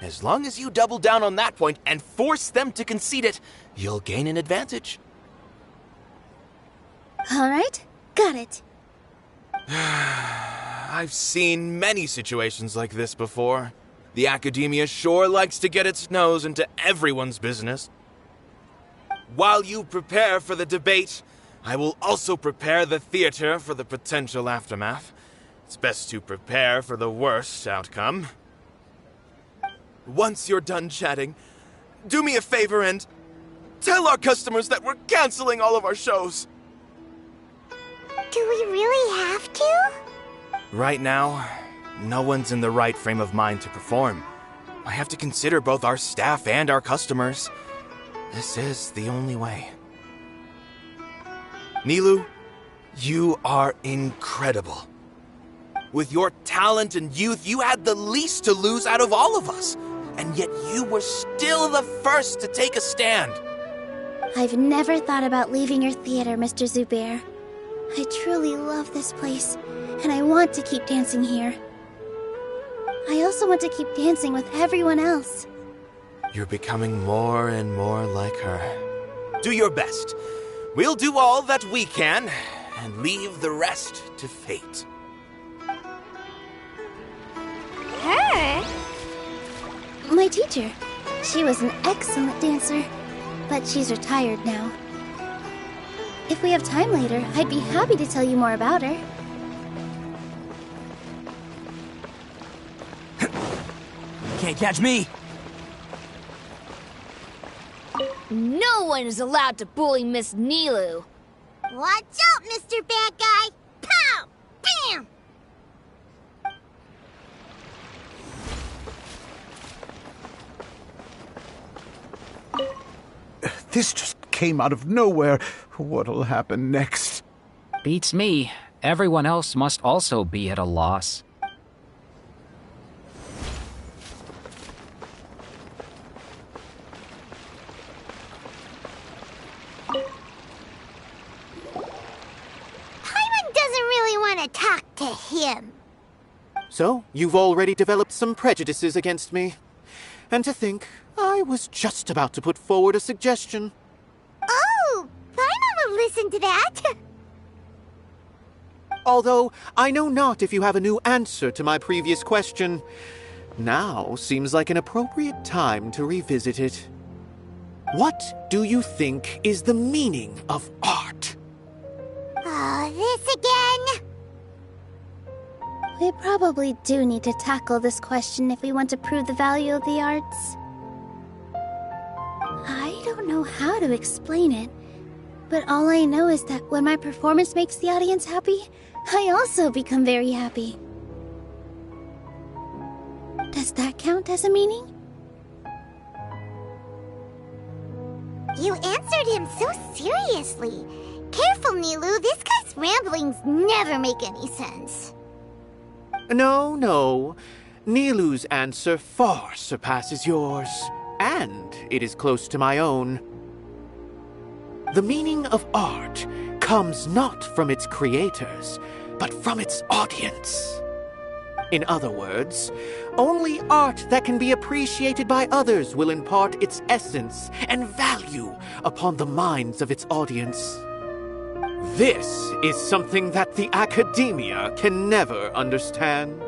As long as you double down on that point and force them to concede it, you'll gain an advantage. All right, got it. I've seen many situations like this before. The academia sure likes to get its nose into everyone's business. While you prepare for the debate, I will also prepare the theater for the potential aftermath. It's best to prepare for the worst outcome. Once you're done chatting, do me a favor and tell our customers that we're canceling all of our shows. Do we really have to? Right now, no one's in the right frame of mind to perform. I have to consider both our staff and our customers. This is the only way. Nilou, you are incredible. With your talent and youth, you had the least to lose out of all of us. And yet you were still the first to take a stand. I've never thought about leaving your theater, Mr. Zubair. I truly love this place, and I want to keep dancing here. I also want to keep dancing with everyone else. You're becoming more and more like her. Do your best. We'll do all that we can, and leave the rest to fate. Her? My teacher. She was an excellent dancer, but she's retired now. If we have time later, I'd be happy to tell you more about her. Can't catch me! No one is allowed to bully Miss Nilou. Watch out, Mr. Bad Guy! Pow! Bam! This just came out of nowhere. What'll happen next? Beats me. Everyone else must also be at a loss. Paimon doesn't really want to talk to him. So, you've already developed some prejudices against me. And to think, I was just about to put forward a suggestion. Oh, Paimon will listen to that. Although, I know not if you have a new answer to my previous question. Now seems like an appropriate time to revisit it. What do you think is the meaning of art? Oh, this again? We probably do need to tackle this question if we want to prove the value of the arts. I don't know how to explain it, but all I know is that when my performance makes the audience happy, I also become very happy. Does that count as a meaning? You answered him so seriously. Careful, Nilou, this guy's ramblings never make any sense. No. Nilu's answer far surpasses yours, and it is close to my own. The meaning of art comes not from its creators, but from its audience. In other words, only art that can be appreciated by others will impart its essence and value upon the minds of its audience. This is something that the academia can never understand.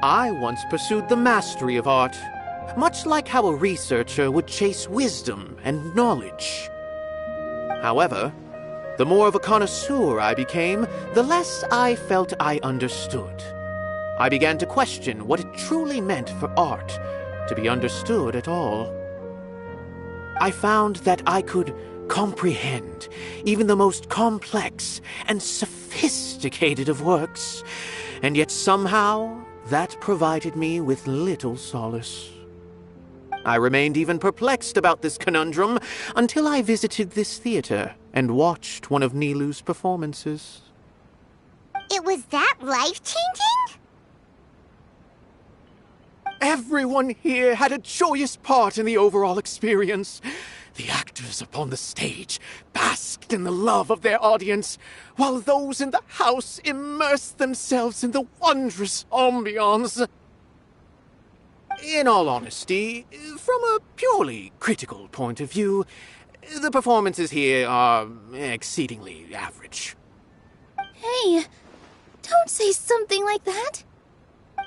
I once pursued the mastery of art, much like how a researcher would chase wisdom and knowledge. However, the more of a connoisseur I became, the less I felt I understood. I began to question what it truly meant for art to be understood at all. I found that I could comprehend even the most complex and sophisticated of works, and yet somehow that provided me with little solace. I remained even perplexed about this conundrum until I visited this theater and watched one of Nilu's performances. It was that life-changing? Everyone here had a joyous part in the overall experience. The actors upon the stage basked in the love of their audience, while those in the house immersed themselves in the wondrous ambiance. In all honesty, from a purely critical point of view, the performances here are exceedingly average. Hey, don't say something like that.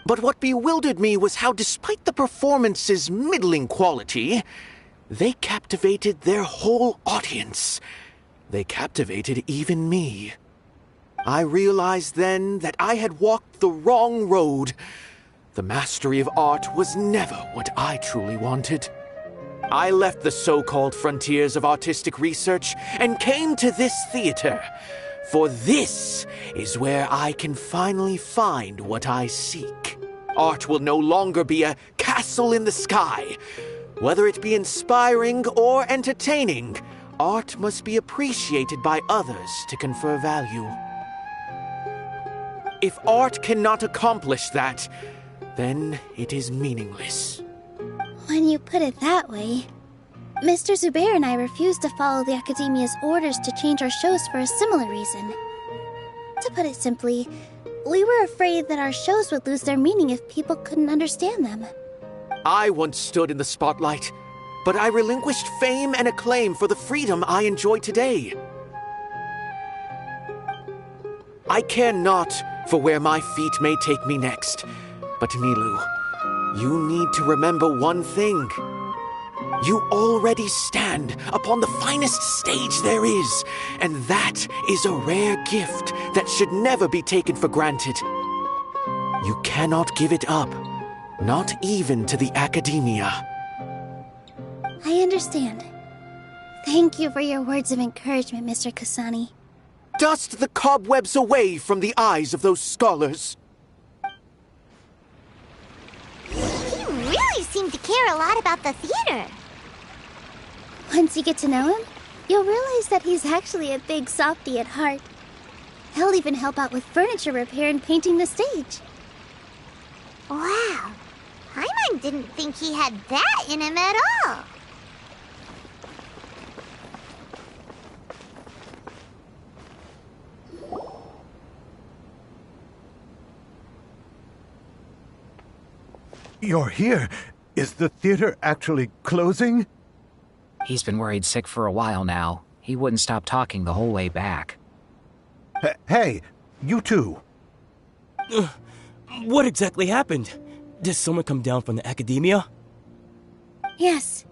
But what bewildered me was how, despite the performance's middling quality, they captivated their whole audience. They captivated even me. I realized then that I had walked the wrong road. The mastery of art was never what I truly wanted. I left the so-called frontiers of artistic research and came to this theater. For this is where I can finally find what I seek. Art will no longer be a castle in the sky. Whether it be inspiring or entertaining, art must be appreciated by others to confer value. if art cannot accomplish that, then it is meaningless. When you put it that way, Mr. Zubair and I refused to follow the Academia's orders to change our shows for a similar reason. To put it simply, we were afraid that our shows would lose their meaning if people couldn't understand them. I once stood in the spotlight, but I relinquished fame and acclaim for the freedom I enjoy today. I care not for where my feet may take me next, but Nilou, you need to remember one thing. You already stand upon the finest stage there is, and that is a rare gift that should never be taken for granted. You cannot give it up, not even to the Academia. I understand. Thank you for your words of encouragement, Mr. Kasani. Dust the cobwebs away from the eyes of those scholars. He really seemed to care a lot about the theater. Once you get to know him, you'll realize that he's actually a big softie at heart. He'll even help out with furniture repair and painting the stage. Wow. Paimon didn't think he had that in him at all. You're here. Is the theater actually closing? He's been worried sick for a while now. He wouldn't stop talking the whole way back. Hey, you two. What exactly happened? Did someone come down from the Academia? Yes.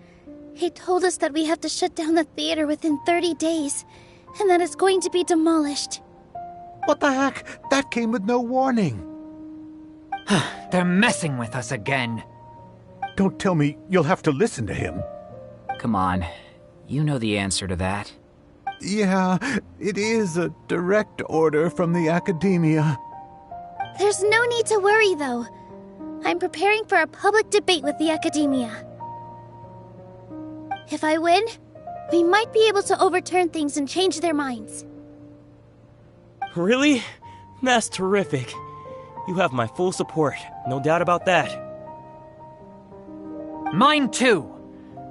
He told us that we have to shut down the theater within 30 days, and that it's going to be demolished. What the heck? That came with no warning. They're messing with us again. Don't tell me you'll have to listen to him. Come on. You know the answer to that. Yeah, it is a direct order from the Academia. There's no need to worry, though. I'm preparing for a public debate with the Academia. If I win, we might be able to overturn things and change their minds. Really? That's terrific. You have my full support, no doubt about that. Mine too.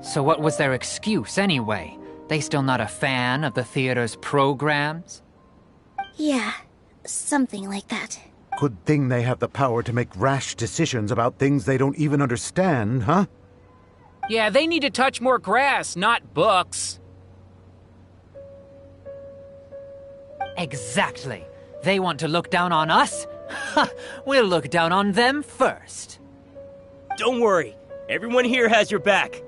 So what was their excuse anyway? They still not a fan of the theater's programs? Yeah, something like that. Good thing they have the power to make rash decisions about things they don't even understand, huh? Yeah, they need to touch more grass, not books. Exactly. They want to look down on us? Ha! We'll look down on them first. Don't worry. Everyone here has your back.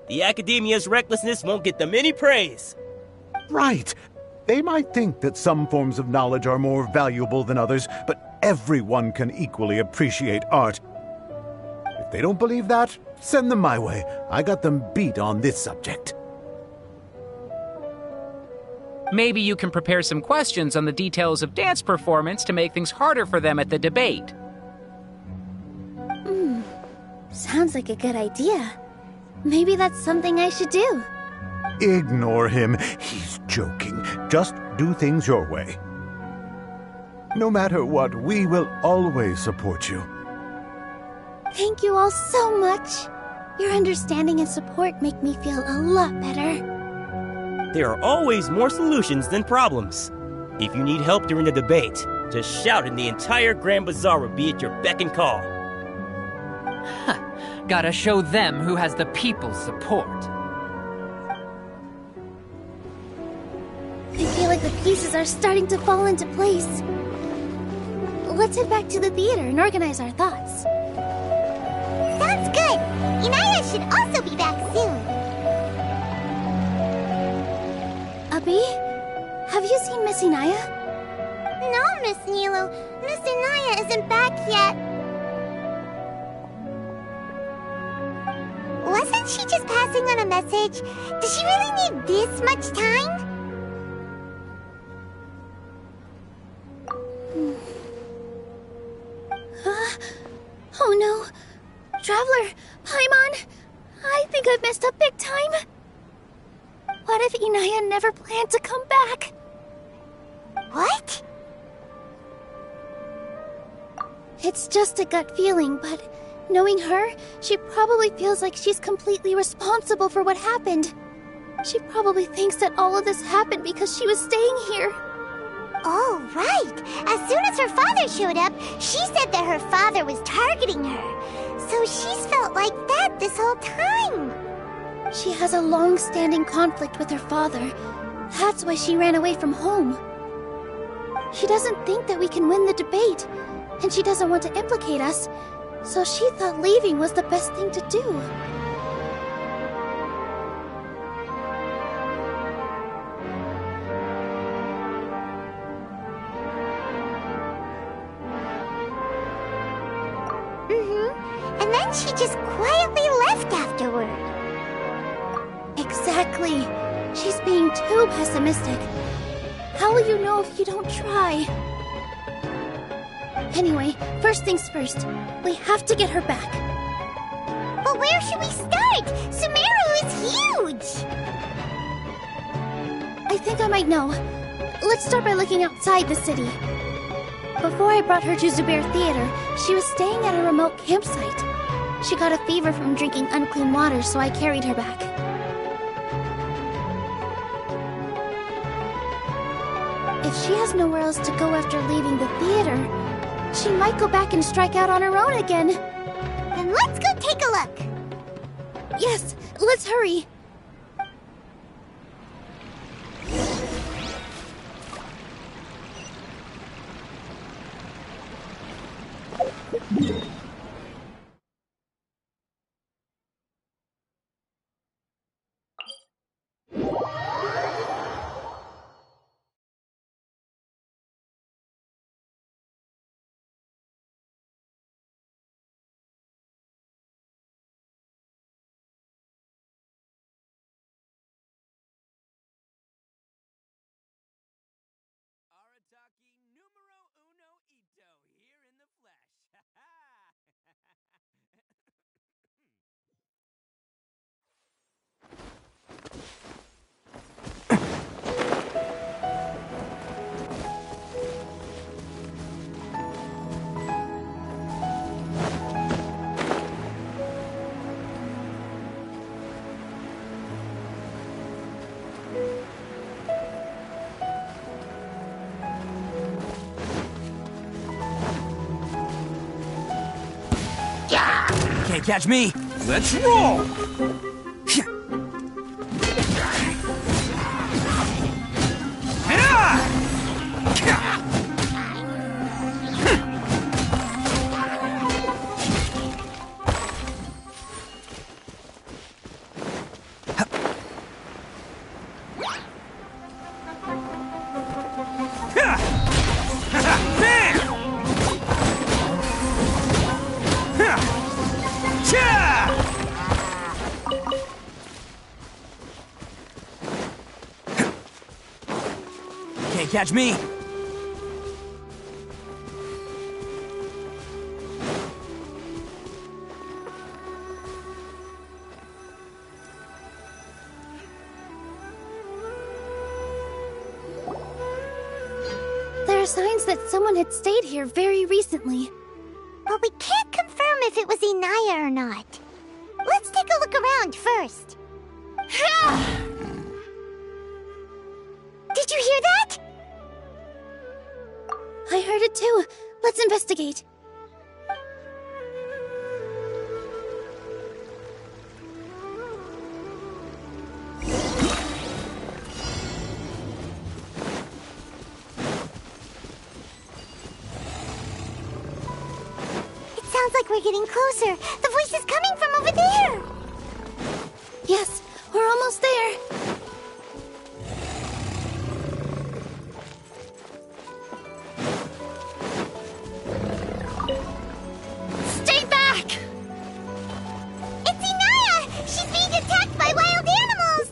The Academia's recklessness won't get them any praise. Right. They might think that some forms of knowledge are more valuable than others, but everyone can equally appreciate art. If they don't believe that, send them my way. I got them beat on this subject. Maybe you can prepare some questions on the details of dance performance to make things harder for them at the debate. Sounds like a good idea. Maybe that's something I should do. Ignore him. He's joking. Just do things your way. No matter what, we will always support you. Thank you all so much. Your understanding and support make me feel a lot better. There are always more solutions than problems. If you need help during the debate, just shout and the entire Grand Bazaar will be at your beck and call. Gotta show them who has the people's support. I feel like the pieces are starting to fall into place. Let's head back to the theater and organize our thoughts. Sounds good. Inaya should also be back soon. Abi, have you seen Miss Inaya? No, Miss Nilou. Miss Inaya isn't back yet. Wasn't she just passing on a message? Does she really need this much time? Oh no! Traveler! Paimon! I think I've messed up big time! What if Inaya never planned to come back? What? It's just a gut feeling, but knowing her, she probably feels like she's completely responsible for what happened. She probably thinks that all of this happened because she was staying here. Oh, right. As soon as her father showed up, she said that her father was targeting her. So she's felt like that this whole time. She has a long-standing conflict with her father. That's why she ran away from home. She doesn't think that we can win the debate, and she doesn't want to implicate us, so she thought leaving was the best thing to do. And then she just quietly left afterward. Exactly. She's being too pessimistic. How will you know if you don't try? Anyway, first things first. We have to get her back. But where should we start? Sumeru is huge! I think I might know. Let's start by looking outside the city. Before I brought her to Zubair Theater, she was staying at a remote campsite. She got a fever from drinking unclean water, so I carried her back. If she has nowhere else to go after leaving the theater, she might go back and strike out on her own again. Then let's go take a look. Yes, let's hurry. Can't catch me. Let's roll! Can't catch me. There are signs that someone had stayed here very recently. But we can't confirm if it was Inaya or not. Let's take a look around first. Did you hear that? I heard it too. Let's investigate. It sounds like we're getting closer. The voice is coming from over there. Yes, we're almost there. Stay back! It's Inaya! She's being attacked by wild animals!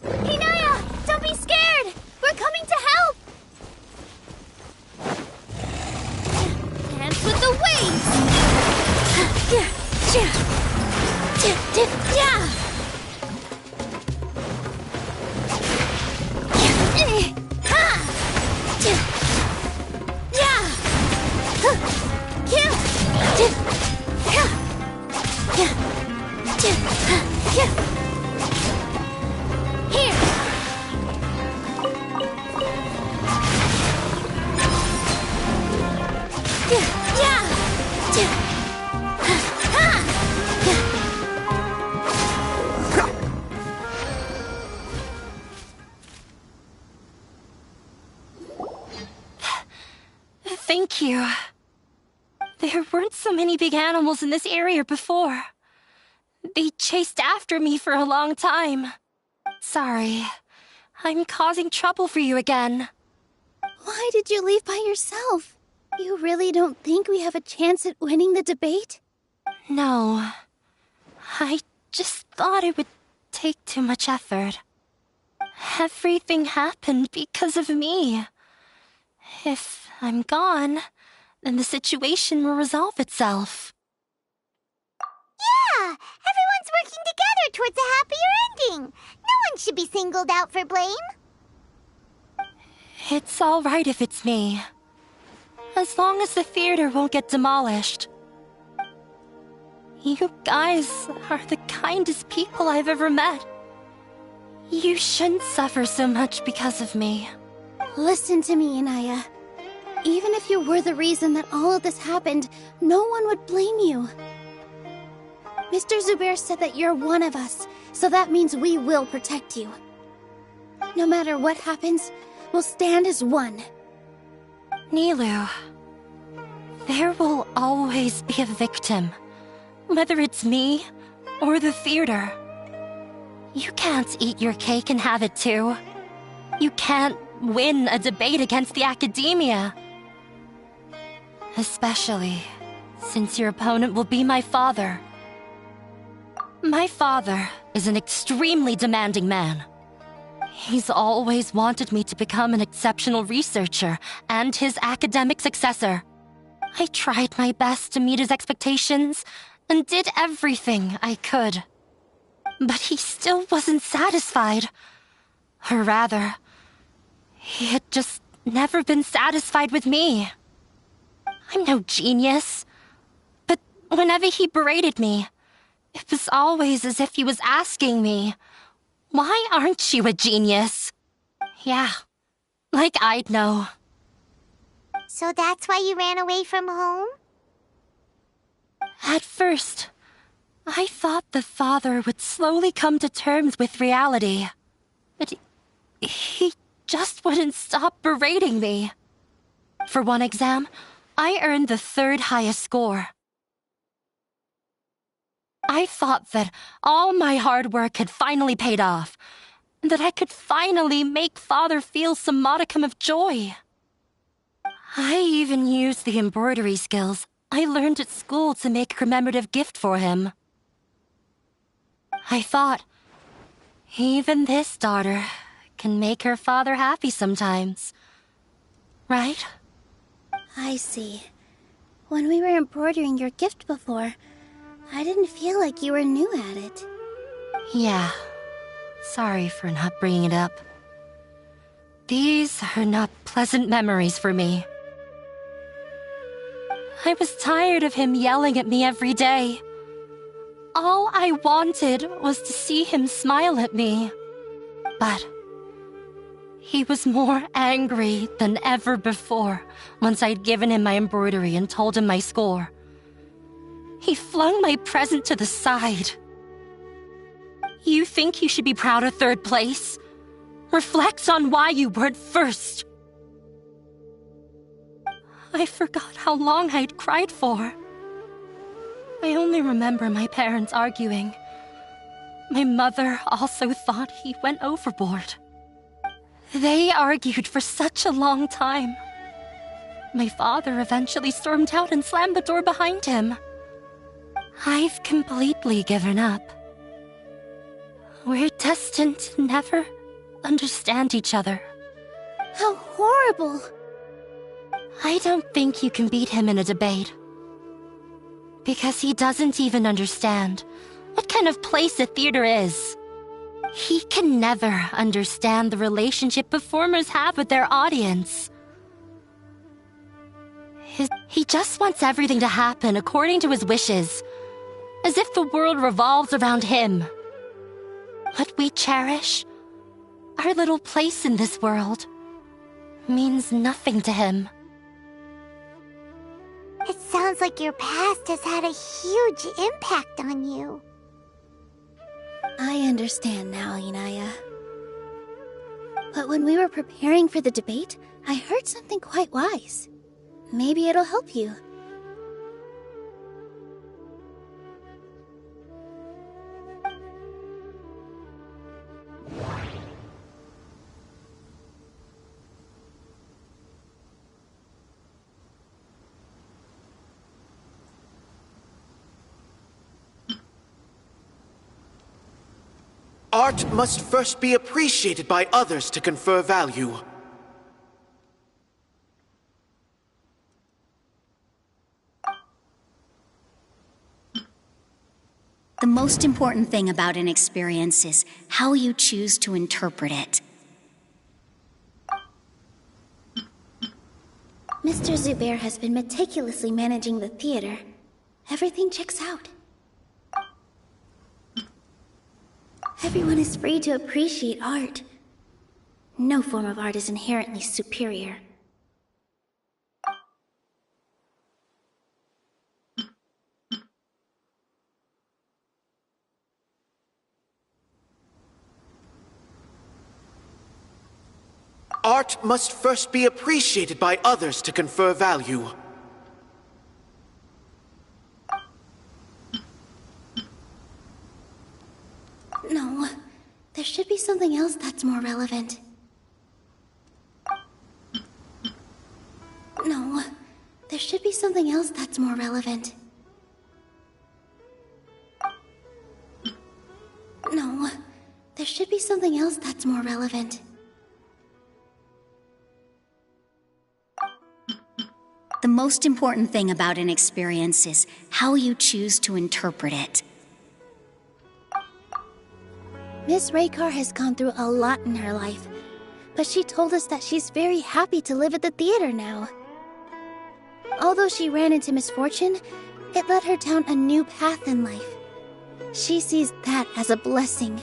Hinaya! Don't be scared! We're coming to help! Dance with the waves! Thank you. There weren't so many big animals in this area before. They chased after me for a long time. Sorry. I'm causing trouble for you again. Why did you leave by yourself? You really don't think we have a chance at winning the debate? No. I just thought it would take too much effort. Everything happened because of me. If I'm gone, then the situation will resolve itself. Yeah! Everyone's working together towards a happier ending. No one should be singled out for blame. It's all right if it's me. As long as the theater won't get demolished. You guys are the kindest people I've ever met. You shouldn't suffer so much because of me. Listen to me, Inaya. Even if you were the reason that all of this happened, no one would blame you. Mr. Zubair said that you're one of us, so that means we will protect you. No matter what happens, we'll stand as one. Nilou, there will always be a victim, whether it's me or the theater. You can't eat your cake and have it too. You can't win a debate against the academia. Especially since your opponent will be my father. My father is an extremely demanding man. He's always wanted me to become an exceptional researcher and his academic successor. I tried my best to meet his expectations and did everything I could. But he still wasn't satisfied. Or rather, he had just never been satisfied with me. I'm no genius. But whenever he berated me, it was always as if he was asking me, "Why aren't you a genius?" Yeah, like I'd know. So that's why you ran away from home? At first, I thought the father would slowly come to terms with reality. But he just wouldn't stop berating me. For one exam, I earned the third highest score. I thought that all my hard work had finally paid off, and that I could finally make Father feel some modicum of joy. I even used the embroidery skills I learned at school to make a commemorative gift for him. I thought, even this daughter can make her father happy sometimes. Right? I see. When we were embroidering your gift before, I didn't feel like you were new at it. Yeah. Sorry for not bringing it up. These are not pleasant memories for me. I was tired of him yelling at me every day. All I wanted was to see him smile at me. But he was more angry than ever before once I'd given him my embroidery and told him my score. He flung my present to the side. You think you should be proud of third place? Reflect on why you weren't first. I forgot how long I'd cried for. I only remember my parents arguing. My mother also thought he went overboard. They argued for such a long time. My father eventually stormed out and slammed the door behind him. I've completely given up. We're destined to never understand each other. How horrible! I don't think you can beat him in a debate. Because he doesn't even understand what kind of place a theater is. He can never understand the relationship performers have with their audience. He just wants everything to happen according to his wishes, as if the world revolves around him. What we cherish, our little place in this world, means nothing to him. It sounds like your past has had a huge impact on you. I understand now, Inaya. But when we were preparing for the debate, I heard something quite wise. Maybe it'll help you. Art must first be appreciated by others to confer value. The most important thing about an experience is how you choose to interpret it. Mr. Zubair has been meticulously managing the theater. Everything checks out. Everyone is free to appreciate art. No form of art is inherently superior. Art must first be appreciated by others to confer value. No, there should be something else that's more relevant. No, there should be something else that's more relevant. No, there should be something else that's more relevant. The most important thing about an experience is how you choose to interpret it. Miss Raykar has gone through a lot in her life, but she told us that she's very happy to live at the theater now. Although she ran into misfortune, it led her down a new path in life. She sees that as a blessing.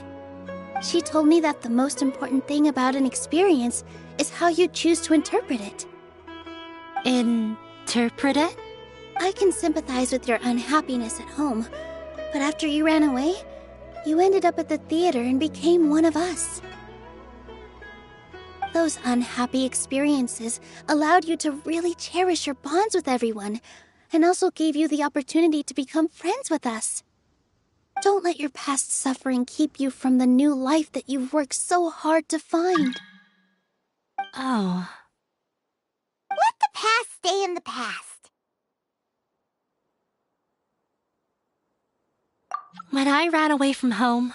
She told me that the most important thing about an experience is how you choose to interpret it. Interpret it? I can sympathize with your unhappiness at home, but after you ran away, you ended up at the theater and became one of us. Those unhappy experiences allowed you to really cherish your bonds with everyone, and also gave you the opportunity to become friends with us. Don't let your past suffering keep you from the new life that you've worked so hard to find. Oh. Let the past stay in the past. When I ran away from home,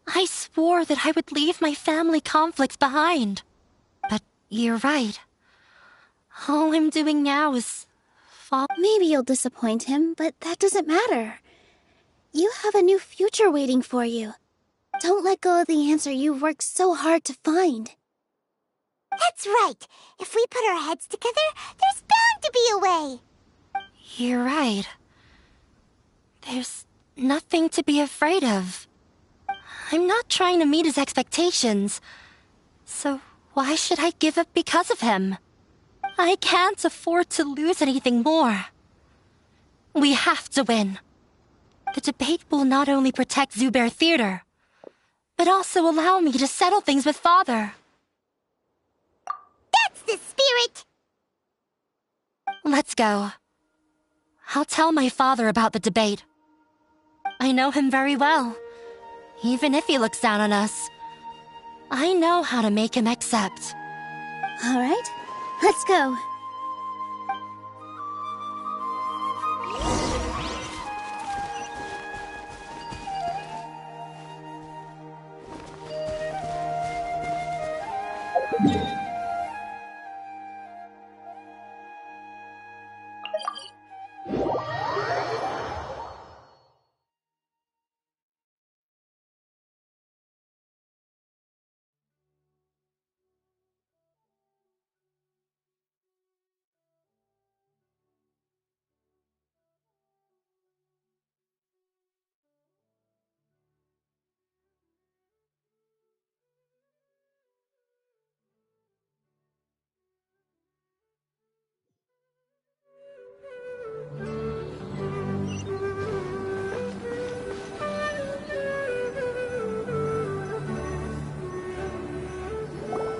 I swore that I would leave my family conflicts behind. But you're right. All I'm doing now is Maybe you'll disappoint him, but that doesn't matter. You have a new future waiting for you. Don't let go of the answer you've worked so hard to find. That's right. If we put our heads together, there's bound to be a way. You're right. There's nothing to be afraid of. I'm not trying to meet his expectations. So why should I give up because of him? I can't afford to lose anything more. We have to win. The debate will not only protect Zubair Theater, but also allow me to settle things with Father. That's the spirit! Let's go. I'll tell my father about the debate. I know him very well. Even if he looks down on us, I know how to make him accept. All right, let's go.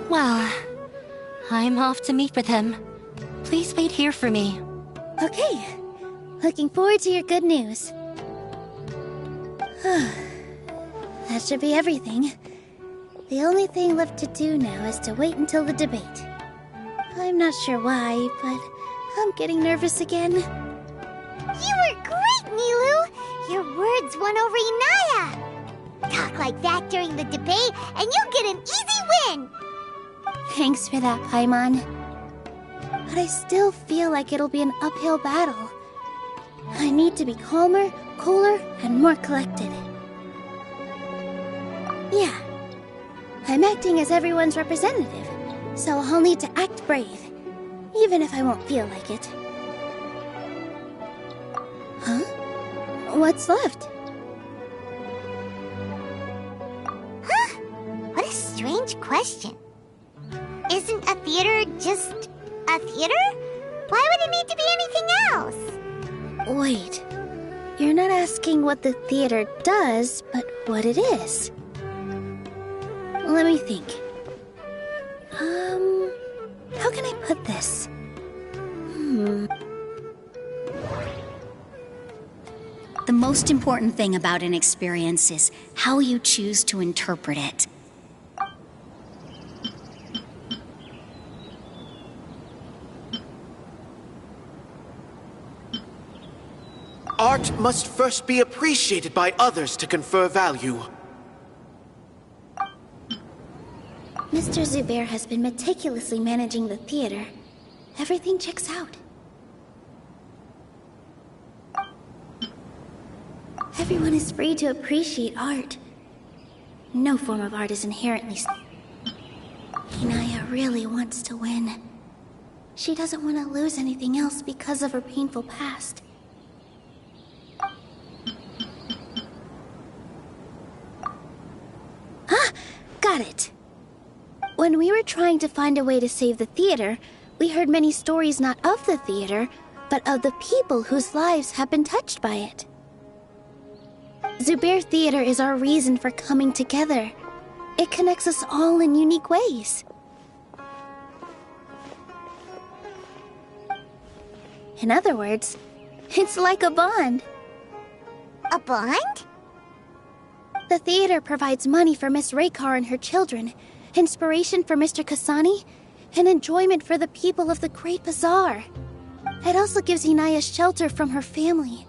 Well, I'm off to meet with him. Please wait here for me. Okay. Looking forward to your good news. That should be everything. The only thing left to do now is to wait until the debate. I'm not sure why, but I'm getting nervous again. You were great, Nilou! Your words won over Inaya! Talk like that during the debate, and you'll get an easy win! Thanks for that, Paimon. But I still feel like it'll be an uphill battle. I need to be calmer, cooler, and more collected. Yeah. I'm acting as everyone's representative, so I'll need to act brave, even if I won't feel like it. Huh? What's left? Huh? What a strange question. Isn't a theater just a theater? Why would it need to be anything else? Wait. You're not asking what the theater does, but what it is. Let me think. How can I put this? The most important thing about an experience is how you choose to interpret it. Art must first be appreciated by others to confer value. Mr. Zubair has been meticulously managing the theater. Everything checks out. Everyone is free to appreciate art. No form of art is inherently... Inaya really wants to win. She doesn't want to lose anything else because of her painful past. Ah! Got it! When we were trying to find a way to save the theater, we heard many stories not of the theater, but of the people whose lives have been touched by it. Zubair Theater is our reason for coming together. It connects us all in unique ways. In other words, it's like a bond. A bond? The theater provides money for Miss Raykar and her children, inspiration for Mr. Kasani, and enjoyment for the people of the Great Bazaar. It also gives Inaya shelter from her family.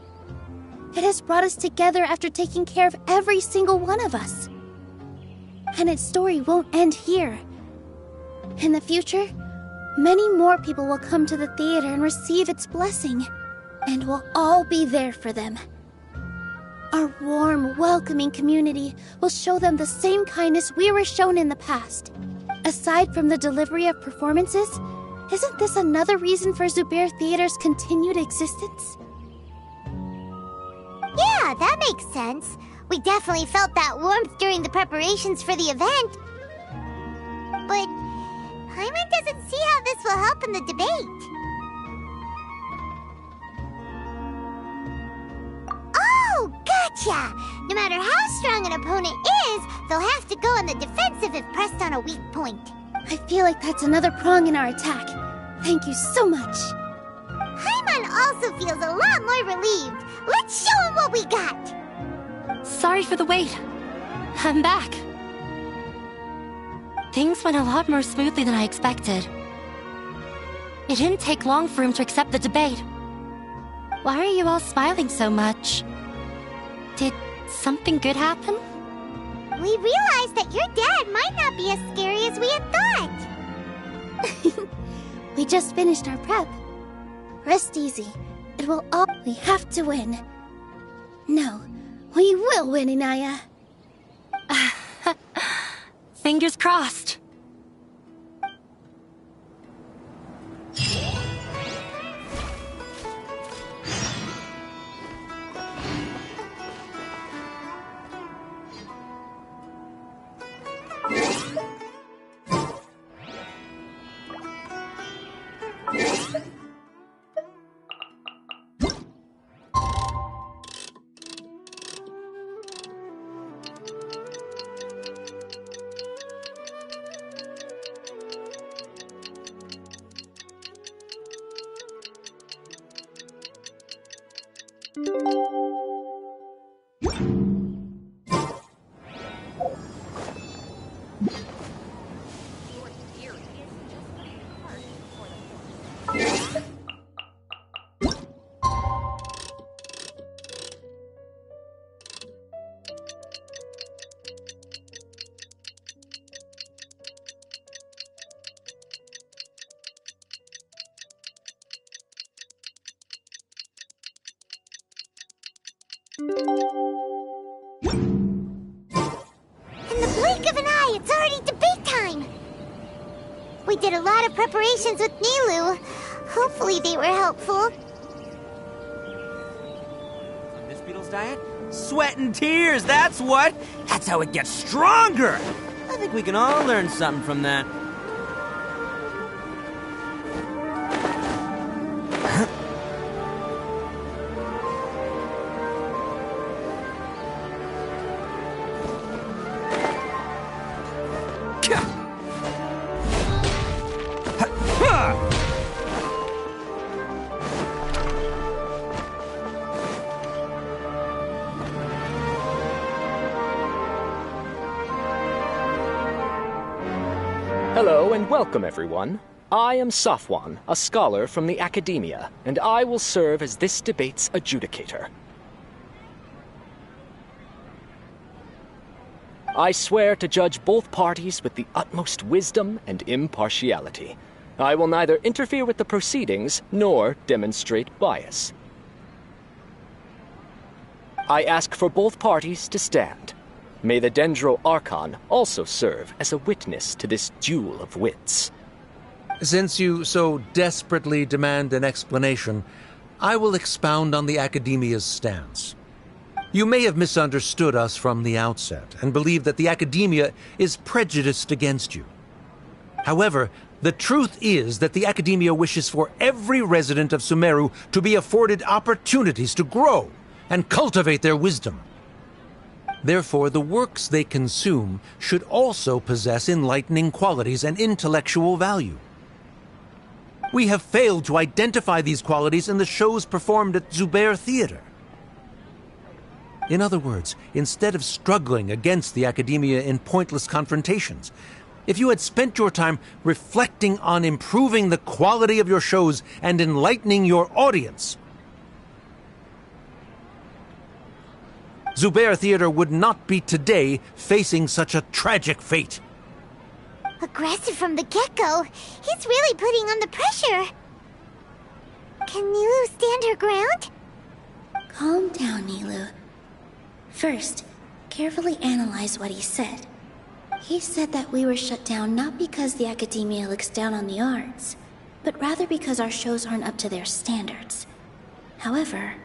It has brought us together after taking care of every single one of us. And its story won't end here. In the future, many more people will come to the theater and receive its blessing, and we'll all be there for them. Our warm, welcoming community will show them the same kindness we were shown in the past. Aside from the delivery of performances, isn't this another reason for Zubair Theater's continued existence? Yeah, that makes sense. We definitely felt that warmth during the preparations for the event. But Paimon doesn't see how this will help in the debate. Oh, gotcha! No matter how strong an opponent is, they'll have to go on the defensive if pressed on a weak point. I feel like that's another prong in our attack. Thank you so much. Paimon also feels a lot more relieved. Let's show him what we got. Sorry for the wait. I'm back. Things went a lot more smoothly than I expected. It didn't take long for him to accept the debate. Why are you all smiling so much? Did something good happen? We realized that your dad might not be as scary as we had thought. We just finished our prep. Rest easy. It will all... We have to win. No, we will win, Inaya. Fingers crossed. In the blink of an eye, it's already debate time! We did a lot of preparations with Nilou. Hopefully they were helpful. On this beetle's diet? Sweat and tears, that's what! That's how it gets stronger! I think we can all learn something from that. Hello and welcome, everyone. I am Safwan, a scholar from the Academia, and I will serve as this debate's adjudicator. I swear to judge both parties with the utmost wisdom and impartiality. I will neither interfere with the proceedings nor demonstrate bias. I ask for both parties to stand. May the Dendro Archon also serve as a witness to this duel of wits. Since you so desperately demand an explanation, I will expound on the Academia's stance. You may have misunderstood us from the outset and believe that the Academia is prejudiced against you. However, the truth is that the Academia wishes for every resident of Sumeru to be afforded opportunities to grow and cultivate their wisdom. Therefore, the works they consume should also possess enlightening qualities and intellectual value. We have failed to identify these qualities in the shows performed at Zubair Theater. In other words, instead of struggling against the Academia in pointless confrontations, if you had spent your time reflecting on improving the quality of your shows and enlightening your audience, Zubair Theater would not be today facing such a tragic fate. Aggressive from the get-go. He's really putting on the pressure. Can Nilou stand her ground? Calm down, Nilou. First, carefully analyze what he said. He said that we were shut down not because the Academia looks down on the arts, but rather because our shows aren't up to their standards. However...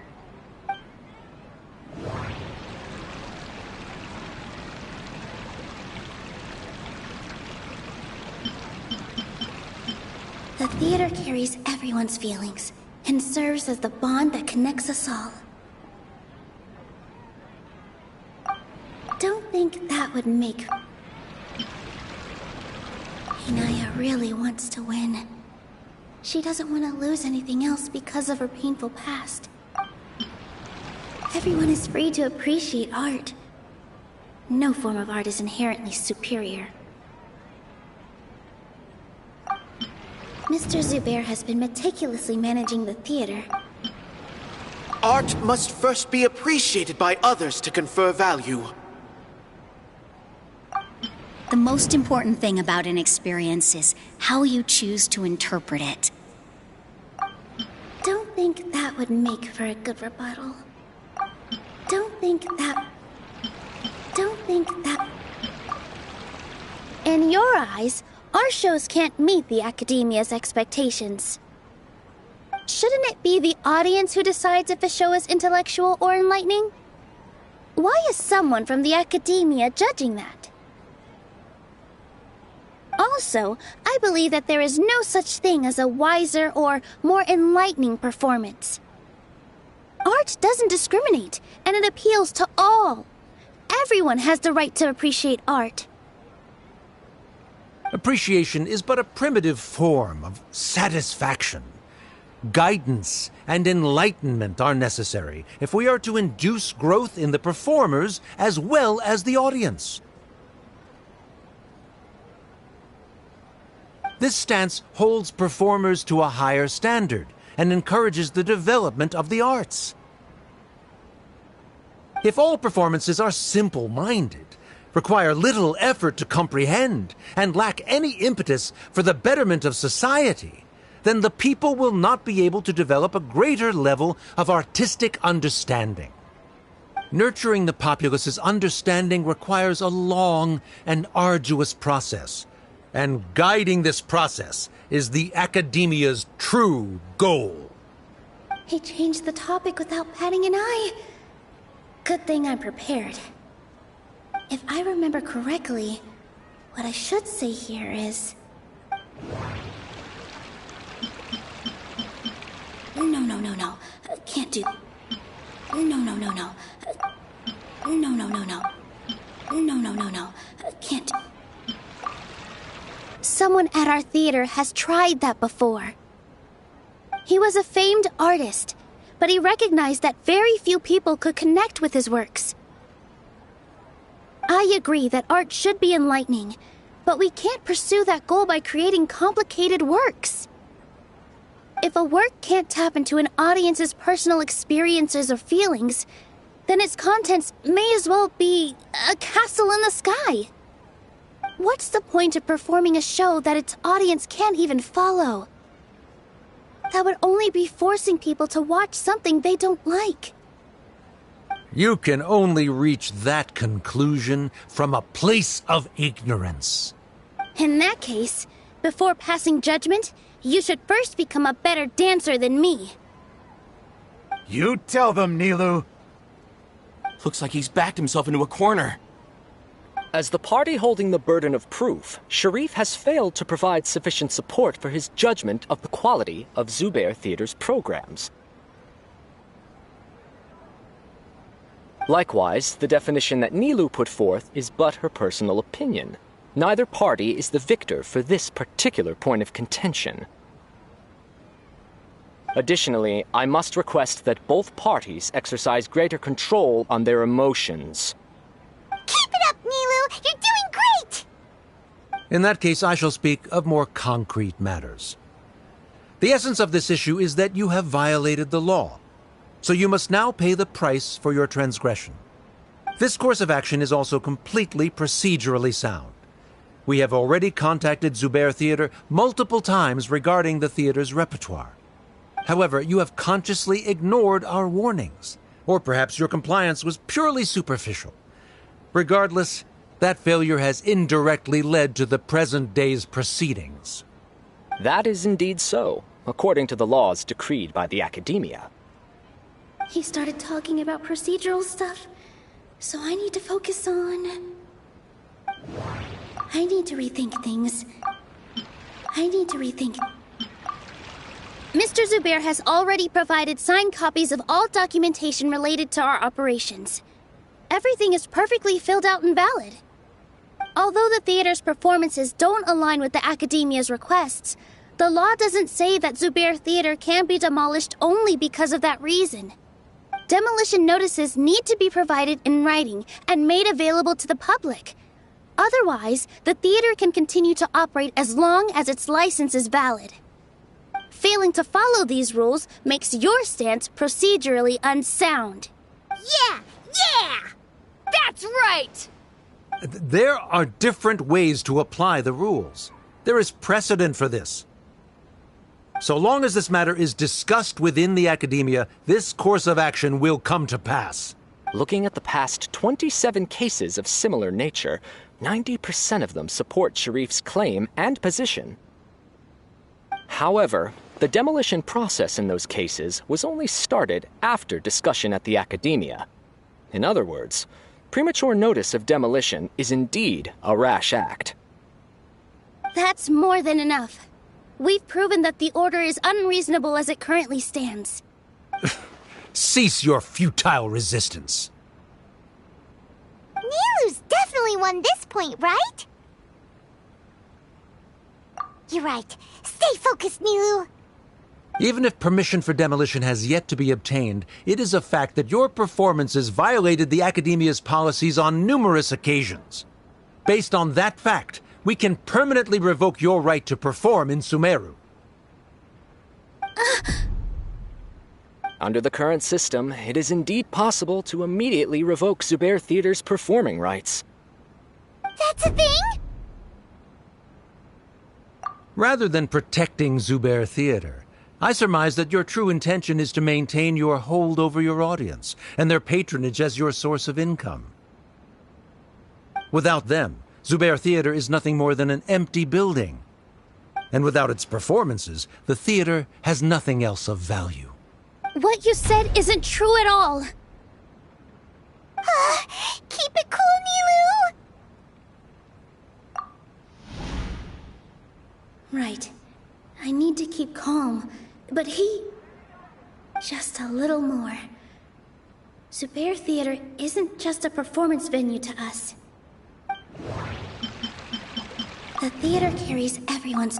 the theater carries everyone's feelings and serves as the bond that connects us all. Don't think think that would make... Inaya really wants to win. She doesn't want to lose anything else because of her painful past. Everyone is free to appreciate art. No form of art is inherently superior. Mr. Zubair has been meticulously managing the theater. Art must first be appreciated by others to confer value. The most important thing about an experience is how you choose to interpret it. Don't think that would make for a good rebuttal. Don't think that... In your eyes, our shows can't meet the Academia's expectations. Shouldn't it be the audience who decides if a show is intellectual or enlightening? Why is someone from the Academia judging that? Also, I believe that there is no such thing as a wiser or more enlightening performance. Art doesn't discriminate, and it appeals to all. Everyone has the right to appreciate art. Appreciation is but a primitive form of satisfaction. Guidance and enlightenment are necessary if we are to induce growth in the performers as well as the audience. This stance holds performers to a higher standard and encourages the development of the arts. If all performances are simple-minded, require little effort to comprehend, and lack any impetus for the betterment of society, then the people will not be able to develop a greater level of artistic understanding. Nurturing the populace's understanding requires a long and arduous process, and guiding this process is the Academia's true goal. He changed the topic without batting an eye. Good thing I'm prepared. If I remember correctly, what I should say here is... No. Can't do... No. No. Can't... Someone at our theater has tried that before. He was a famed artist, but he recognized that very few people could connect with his works. I agree that art should be enlightening, but we can't pursue that goal by creating complicated works. If a work can't tap into an audience's personal experiences or feelings, then its contents may as well be a castle in the sky. What's the point of performing a show that its audience can't even follow? That would only be forcing people to watch something they don't like. You can only reach that conclusion from a place of ignorance. In that case, before passing judgment, you should first become a better dancer than me. You tell them, Nilou. Looks like he's backed himself into a corner. As the party holding the burden of proof, Sharif has failed to provide sufficient support for his judgment of the quality of Zubair Theater's programs. Likewise, the definition that Nilou put forth is but her personal opinion. Neither party is the victor for this particular point of contention. Additionally, I must request that both parties exercise greater control on their emotions. Keep it up, Nilou! You're doing great! In that case, I shall speak of more concrete matters. The essence of this issue is that you have violated the law, so you must now pay the price for your transgression. This course of action is also completely procedurally sound. We have already contacted Zubair Theater multiple times regarding the theater's repertoire. However, you have consciously ignored our warnings, or perhaps your compliance was purely superficial. Regardless, that failure has indirectly led to the present day's proceedings. That is indeed so, according to the laws decreed by the Academia. He started talking about procedural stuff, so I need to focus on... I need to rethink things. Mr. Zubair has already provided signed copies of all documentation related to our operations. everything is perfectly filled out and valid. Although the theater's performances don't align with the Academia's requests, the law doesn't say that Zubair Theater can be demolished only because of that reason. Demolition notices need to be provided in writing and made available to the public. Otherwise, the theater can continue to operate as long as its license is valid. Failing to follow these rules makes your stance procedurally unsound. Yeah! That's right! There are different ways to apply the rules. There is precedent for this. So long as this matter is discussed within the Academia, this course of action will come to pass. Looking at the past 27 cases of similar nature, 90% of them support Sharif's claim and position. However, the demolition process in those cases was only started after discussion at the Academia. In other words, premature notice of demolition is indeed a rash act. That's more than enough. We've proven that the order is unreasonable as it currently stands. Cease your futile resistance. Nilu's definitely won this point, right? You're right. Stay focused, Nilu. Even if permission for demolition has yet to be obtained, it is a fact that your performances violated the Academia's policies on numerous occasions. Based on that fact, we can permanently revoke your right to perform in Sumeru. Under the current system, it is indeed possible to immediately revoke Zubair Theater's performing rights. That's a thing? Rather than protecting Zubair Theater, I surmise that your true intention is to maintain your hold over your audience and their patronage as your source of income. Without them, Zubair Theater is nothing more than an empty building. And without its performances, the theater has nothing else of value. What you said isn't true at all. Keep it cool, Nilu! Right. I need to keep calm, but just a little more. Zubair Theater isn't just a performance venue to us. The theater carries everyone's...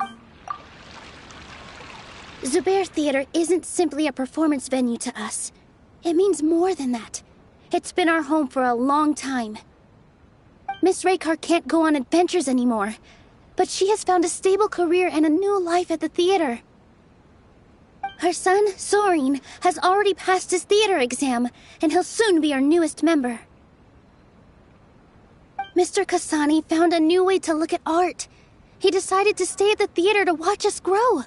Zubair Theater isn't simply a performance venue to us. It means more than that. It's been our home for a long time. Miss Raykar can't go on adventures anymore, but she has found a stable career and a new life at the theater. Her son, Sorin, has already passed his theater exam, and he'll soon be our newest member. Mr. Kasani found a new way to look at art. He decided to stay at the theater to watch us grow.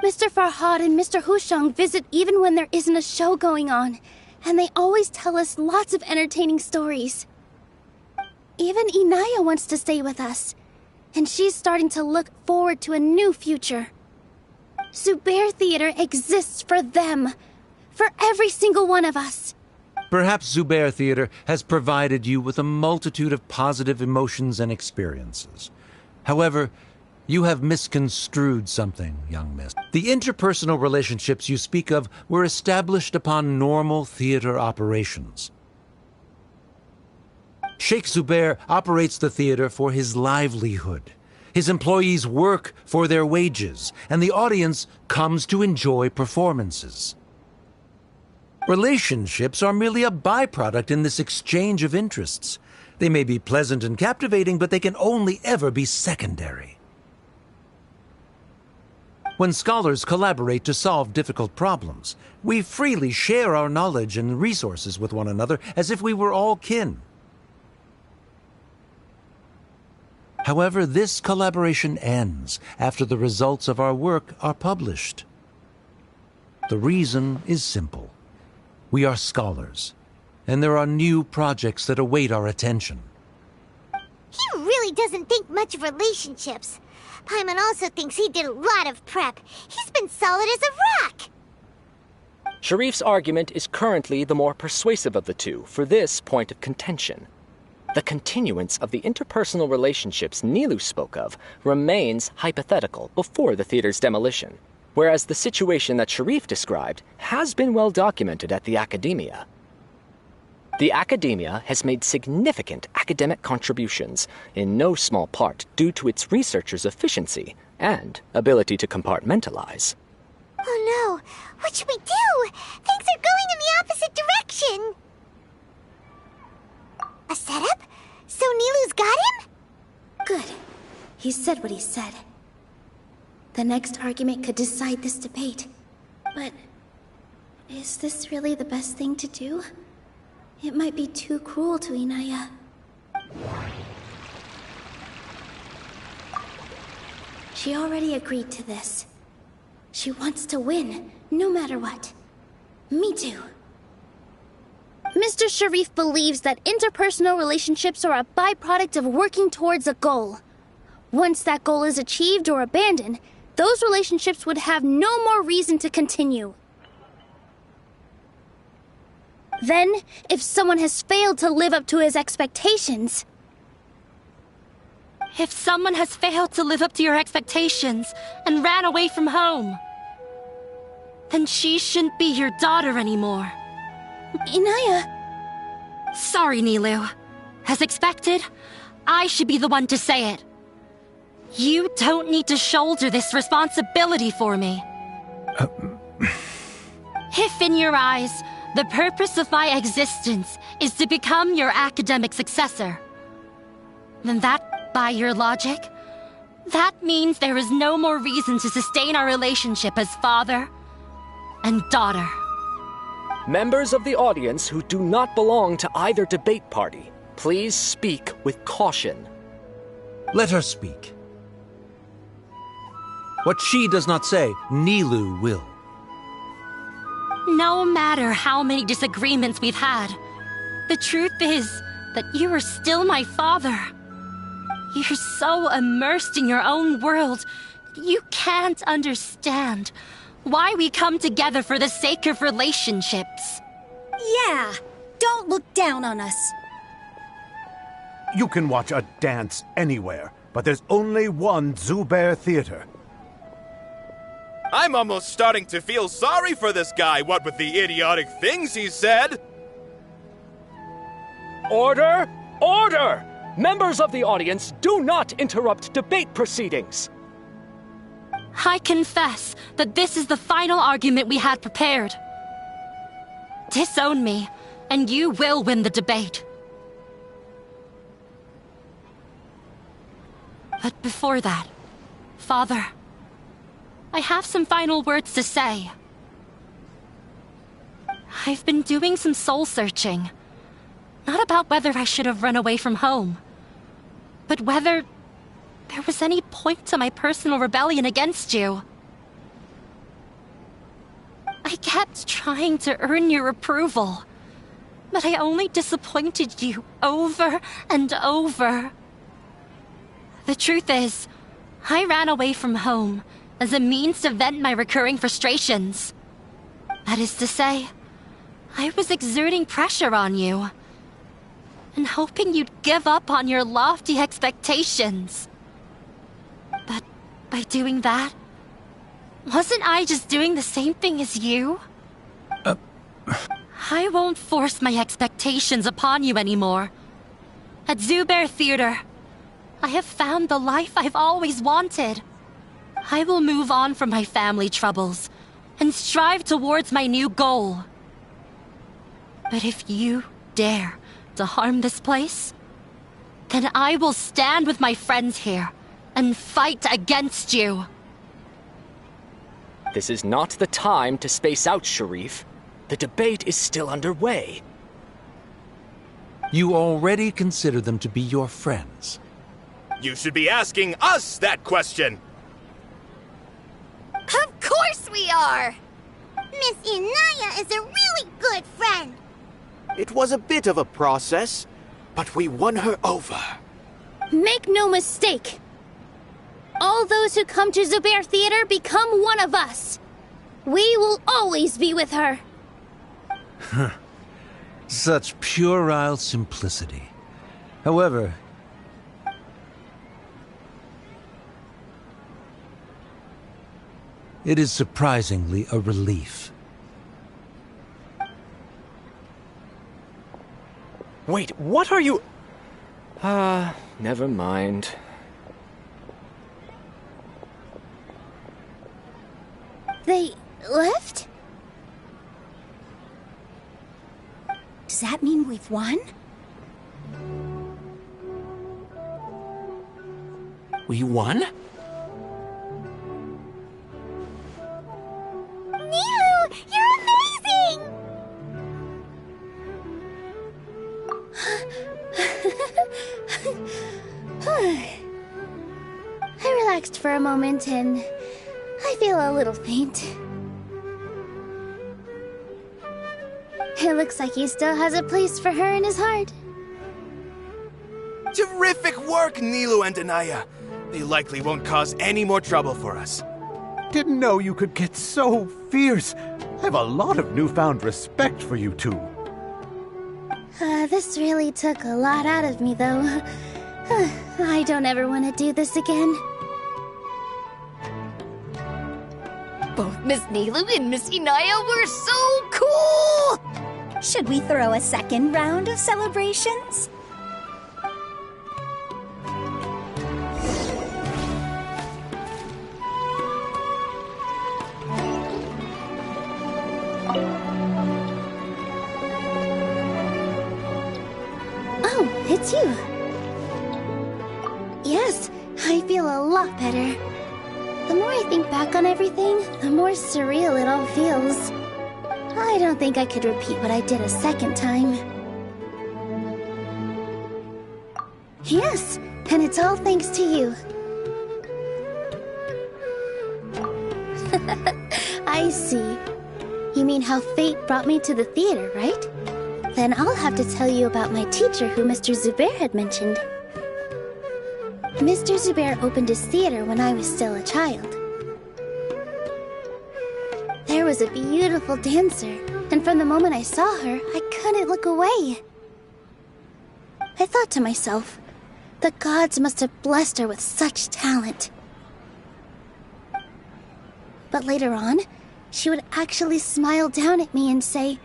Mr. Farhad and Mr. Hushang visit even when there isn't a show going on, and they always tell us lots of entertaining stories. Even Inaya wants to stay with us, and she's starting to look forward to a new future. Zubair Theater exists for them, for every single one of us. Perhaps Zubair Theater has provided you with a multitude of positive emotions and experiences. However, you have misconstrued something, young miss. The interpersonal relationships you speak of were established upon normal theater operations. Sheikh Zubair operates the theater for his livelihood. His employees work for their wages, and the audience comes to enjoy performances. Relationships are merely a byproduct in this exchange of interests. They may be pleasant and captivating, but they can only ever be secondary. When scholars collaborate to solve difficult problems, we freely share our knowledge and resources with one another as if we were all kin. However, this collaboration ends after the results of our work are published. The reason is simple. We are scholars, and there are new projects that await our attention. He really doesn't think much of relationships. Paimon also thinks he did a lot of prep. He's been solid as a rock. Sharif's argument is currently the more persuasive of the two for this point of contention. The continuance of the interpersonal relationships Nilou spoke of remains hypothetical before the theater's demolition. whereas the situation that Sharif described has been well documented at the Academia. The Academia has made significant academic contributions, in no small part due to its researchers' efficiency and ability to compartmentalize. Oh no! What should we do? Things are going in the opposite direction! A setup? So Nilu's got him? Good. He said what he said. The next argument could decide this debate. But is this really the best thing to do? It might be too cruel to Inaya. She already agreed to this. She wants to win, no matter what. Me too. Mr. Sharif believes that interpersonal relationships are a byproduct of working towards a goal. Once that goal is achieved or abandoned, those relationships would have no more reason to continue. Then, if someone has failed to live up to his expectations... If someone has failed to live up to your expectations and ran away from home, then she shouldn't be your daughter anymore. Inaya... Sorry, Nilou. As expected, I should be the one to say it. You don't need to shoulder this responsibility for me. If in your eyes, the purpose of my existence is to become your academic successor, then that, by your logic, that means there is no more reason to sustain our relationship as father and daughter. Members of the audience who do not belong to either debate party, please speak with caution. Let her speak. What she does not say, Nilou will. No matter how many disagreements we've had, the truth is that you are still my father. You're so immersed in your own world, you can't understand why we come together for the sake of relationships. Yeah, don't look down on us. You can watch a dance anywhere, but there's only one Zubair Theater. I'm almost starting to feel sorry for this guy, what with the idiotic things he said. Order! Order! Members of the audience, do not interrupt debate proceedings. I confess that this is the final argument we had prepared. Disown me, and you will win the debate. But before that, Father, I have some final words to say. I've been doing some soul-searching. Not about whether I should have run away from home, but whether there was any point to my personal rebellion against you. I kept trying to earn your approval, but I only disappointed you over and over. The truth is, I ran away from home as a means to vent my recurring frustrations. That is to say, I was exerting pressure on you, and hoping you'd give up on your lofty expectations. But by doing that, wasn't I just doing the same thing as you? I won't force my expectations upon you anymore. At Zubair Theater, I have found the life I've always wanted. I will move on from my family troubles and strive towards my new goal. But if you dare to harm this place, then I will stand with my friends here and fight against you. This is not the time to space out, Sharif. The debate is still underway. You already consider them to be your friends. You should be asking us that question. Of course we are! Miss Inaya is a really good friend. It was a bit of a process, but we won her over. Make no mistake. All those who come to Zubair Theater become one of us. We will always be with her. Such puerile simplicity. However, It is surprisingly a relief. Wait, what are you... never mind. They left? Does that mean we've won? We won? Nilou, you're amazing! I relaxed for a moment and I feel a little faint. It looks like he still has a place for her in his heart. Terrific work, Nilou and Anaya. They likely won't cause any more trouble for us. Didn't know you could get so fierce. I have a lot of newfound respect for you two. This really took a lot out of me, though. I don't ever want to do this again. Both Miss Nilou and Miss Inaya were so cool! Should we throw a second round of celebrations? Oh, it's you. Yes, I feel a lot better. The more I think back on everything, the more surreal it all feels. I don't think I could repeat what I did a second time. Yes, and it's all thanks to you. I see. You mean how fate brought me to the theater, right? Then I'll have to tell you about my teacher who Mr. Zubair had mentioned. Mr. Zubair opened his theater when I was still a child. There was a beautiful dancer, and from the moment I saw her, I couldn't look away. I thought to myself, the gods must have blessed her with such talent. But later on, she would actually smile down at me and say,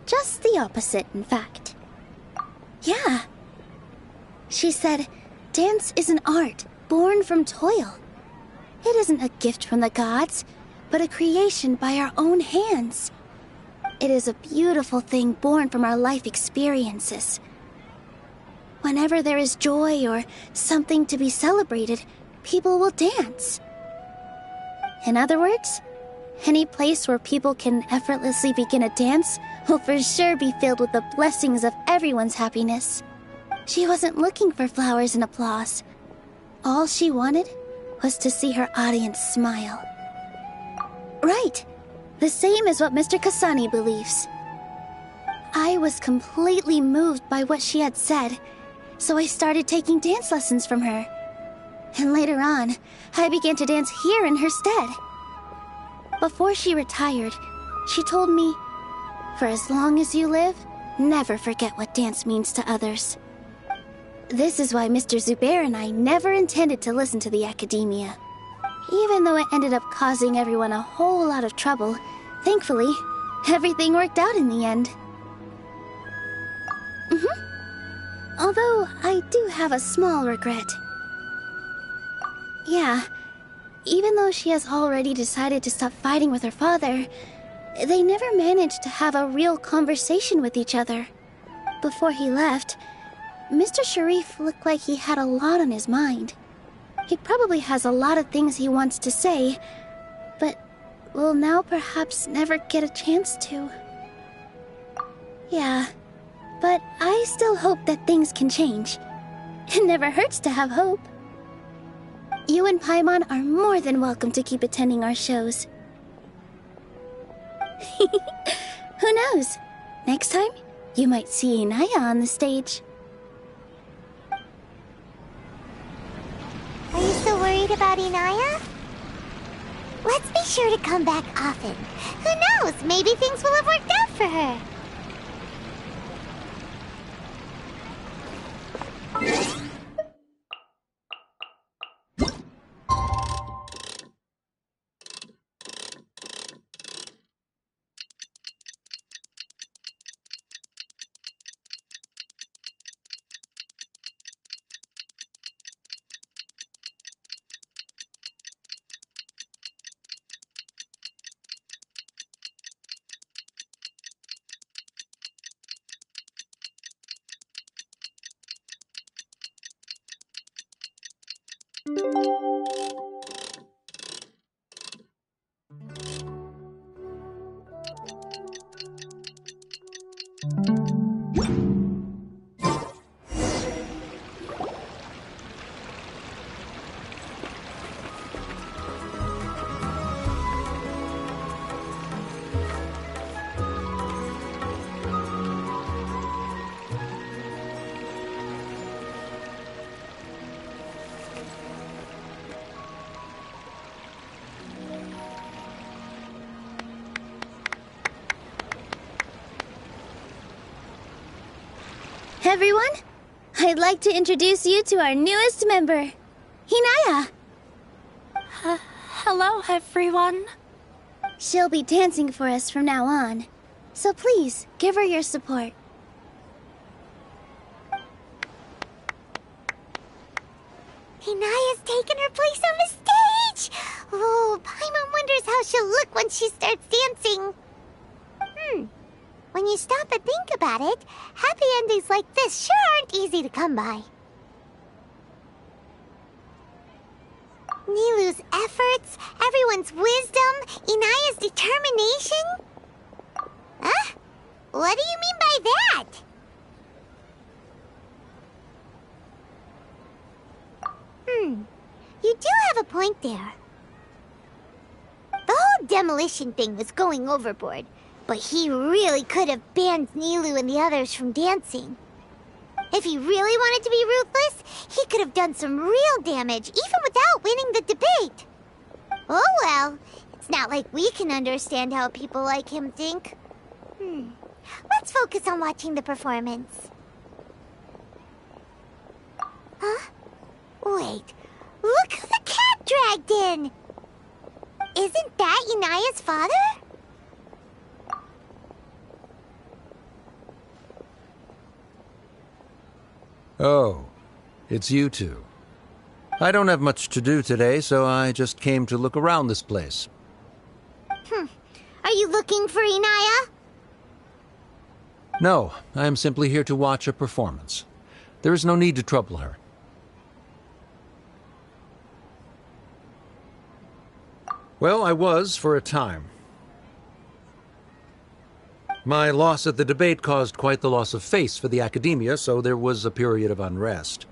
just the opposite, in fact. Yeah. She said, dance is an art born from toil. It isn't a gift from the gods, but a creation by our own hands. It is a beautiful thing born from our life experiences. Whenever there is joy or something to be celebrated, people will dance. In other words, any place where people can effortlessly begin a dance will for sure be filled with the blessings of everyone's happiness. She wasn't looking for flowers and applause. All she wanted was to see her audience smile. Right. The same as what Mr. Kasani believes. I was completely moved by what she had said, so I started taking dance lessons from her. And later on, I began to dance here in her stead. Before she retired, she told me, for as long as you live, never forget what dance means to others. This is why Mr. Zubair and I never intended to listen to the academia. Even though it ended up causing everyone a whole lot of trouble, thankfully, everything worked out in the end. Although, I do have a small regret. Yeah, even though she has already decided to stop fighting with her father, they never managed to have a real conversation with each other. Before he left, Mr. Sharif looked like he had a lot on his mind. He probably has a lot of things he wants to say, but will now perhaps never get a chance to. Yeah, but I still hope that things can change. It never hurts to have hope. You and Paimon are more than welcome to keep attending our shows. Who knows? Next time, you might see Inaya on the stage. Are you still worried about Inaya? Let's be sure to come back often. Who knows? Maybe things will have worked out for her. Everyone, I'd like to introduce you to our newest member, Hinaya. Hello, everyone. She'll be dancing for us from now on, so please give her your support. Hinaya's taken her place on the stage! Oh, Paimon wonders how she'll look when she starts dancing. When you stop and think about it, happy endings like this sure aren't easy to come by. Nilu's efforts, everyone's wisdom, Inaya's determination? Huh? What do you mean by that? You do have a point there. The whole demolition thing was going overboard, but he really could have banned Nilu and the others from dancing. If he really wanted to be ruthless, he could have done some real damage, even without winning the debate. Oh well, it's not like we can understand how people like him think. Let's focus on watching the performance. Huh? Wait, look who the cat dragged in! Isn't that Inaya's father? Oh, it's you two. I don't have much to do today, so I just came to look around this place. Are you looking for Inaya? No, I am simply here to watch a performance. There is no need to trouble her. Well, I was for a time. My loss at the debate caused quite the loss of face for the academia, so there was a period of unrest.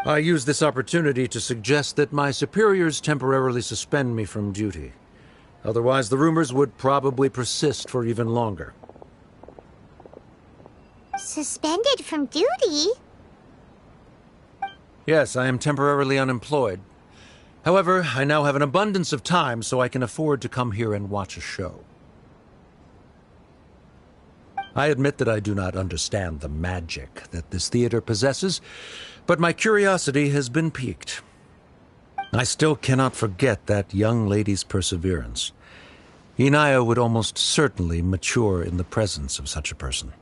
I used this opportunity to suggest that my superiors temporarily suspend me from duty. Otherwise, the rumors would probably persist for even longer. Suspended from duty? Yes, I am temporarily unemployed. However, I now have an abundance of time, so I can afford to come here and watch a show. I admit that I do not understand the magic that this theater possesses, but my curiosity has been piqued. I still cannot forget that young lady's perseverance. Inaya would almost certainly mature in the presence of such a person.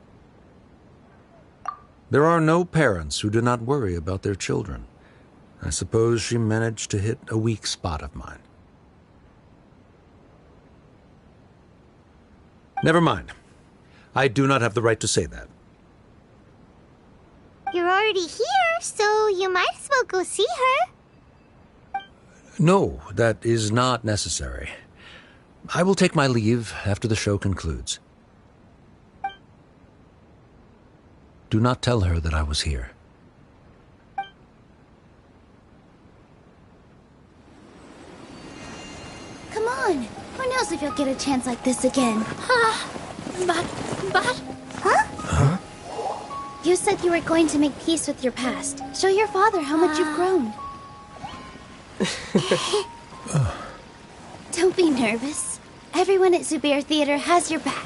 There are no parents who do not worry about their children. I suppose she managed to hit a weak spot of mine. Never mind. I do not have the right to say that. You're already here, so you might as well go see her. No, that is not necessary. I will take my leave after the show concludes. Do not tell her that I was here. Come on. Who knows if you'll get a chance like this again? But... Huh? You said you were going to make peace with your past. Show your father how much you've grown. Don't be nervous. Everyone at Zubair Theater has your back.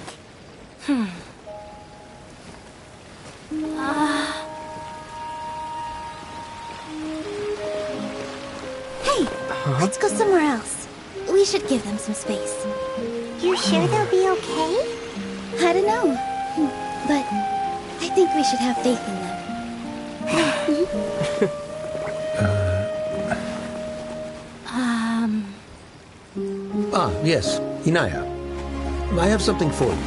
Hey, let's go somewhere else. We should give them some space. You sure they'll be okay? I don't know, but I think we should have faith in them. Yes, Inaya. I have something for you.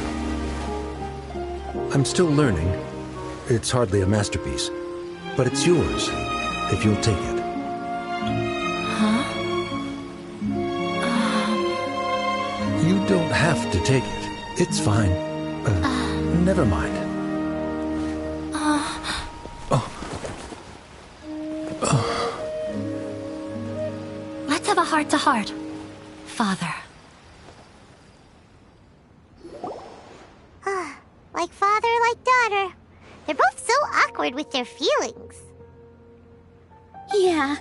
I'm still learning. It's hardly a masterpiece, but it's yours, if you'll take it. You don't have to take it. It's fine. Never mind. Let's have a heart-to-heart, Father. Like father, like daughter. They're both so awkward with their feelings. Yeah.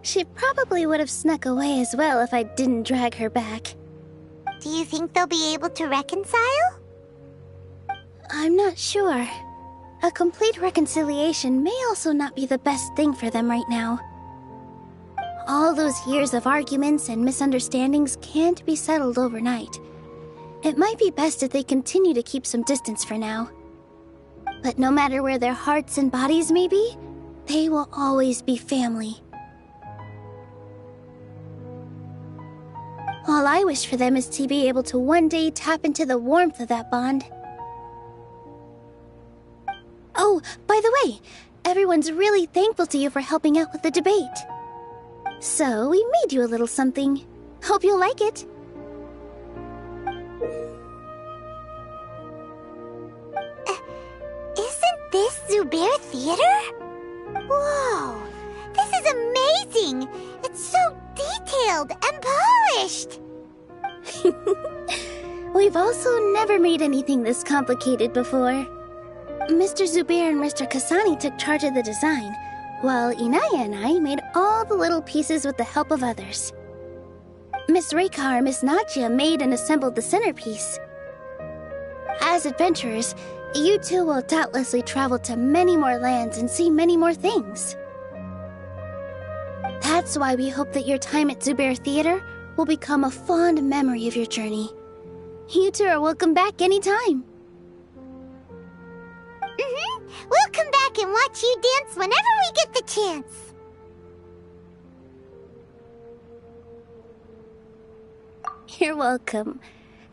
She probably would have snuck away as well if I didn't drag her back. Do you think they'll be able to reconcile? I I'm not sure. A complete reconciliation may also not be the best thing for them right now. All those years of arguments and misunderstandings can't be settled overnight. It might be best if they continue to keep some distance for now. But no matter where their hearts and bodies may be, they will always be family. All I wish for them is to be able to one day tap into the warmth of that bond. Oh, by the way, everyone's really thankful to you for helping out with the debate. So, we made you a little something. Hope you'll like it. Isn't this Zubair Theater? Whoa! This is amazing! It's so detailed and polished! We've also never made anything this complicated before. Mr. Zubair and Mr. Kasani took charge of the design, while Inaya and I made all the little pieces with the help of others. Miss Reika or Miss Najia made and assembled the centerpiece. As adventurers, you two will doubtlessly travel to many more lands and see many more things. That's why we hope that your time at Zubair Theater will become a fond memory of your journey. You two are welcome back anytime. We'll come back and watch you dance whenever we get the chance. You're welcome.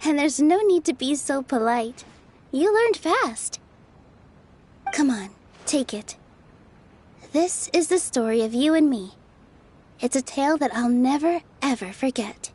And there's no need to be so polite. You learned fast. Come on, take it. This is the story of you and me. It's a tale that I'll never, ever forget.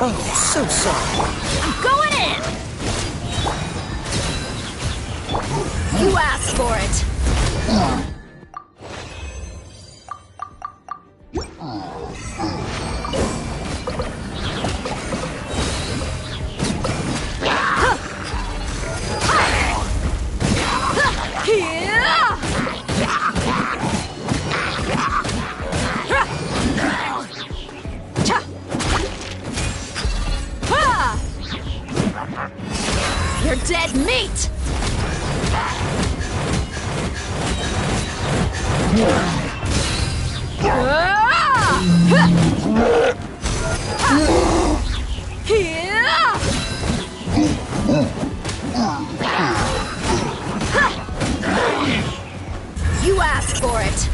Oh, so sorry. I'm going in! You asked for it! You're dead meat! You asked for it!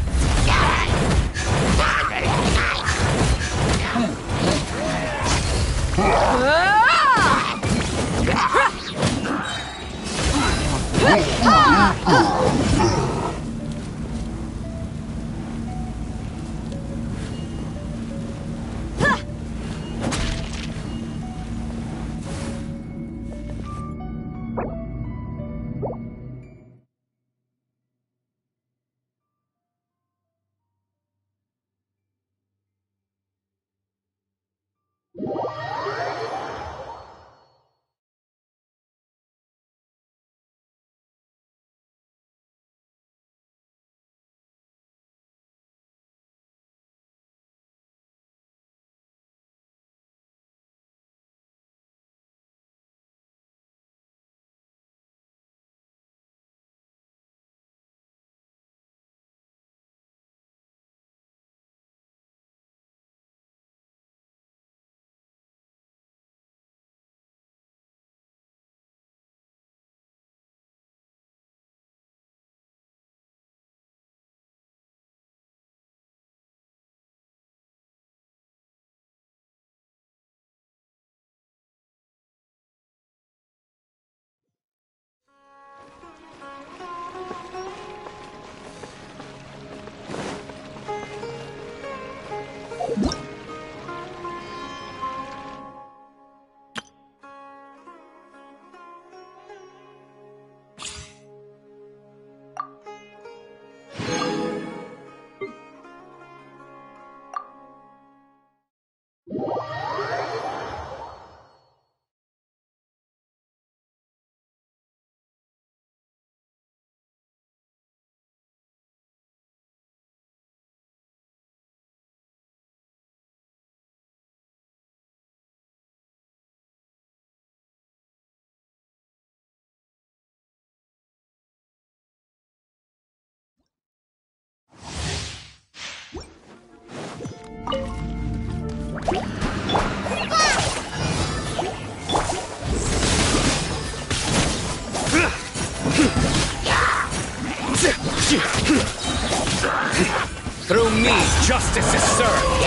Through me, justice is served.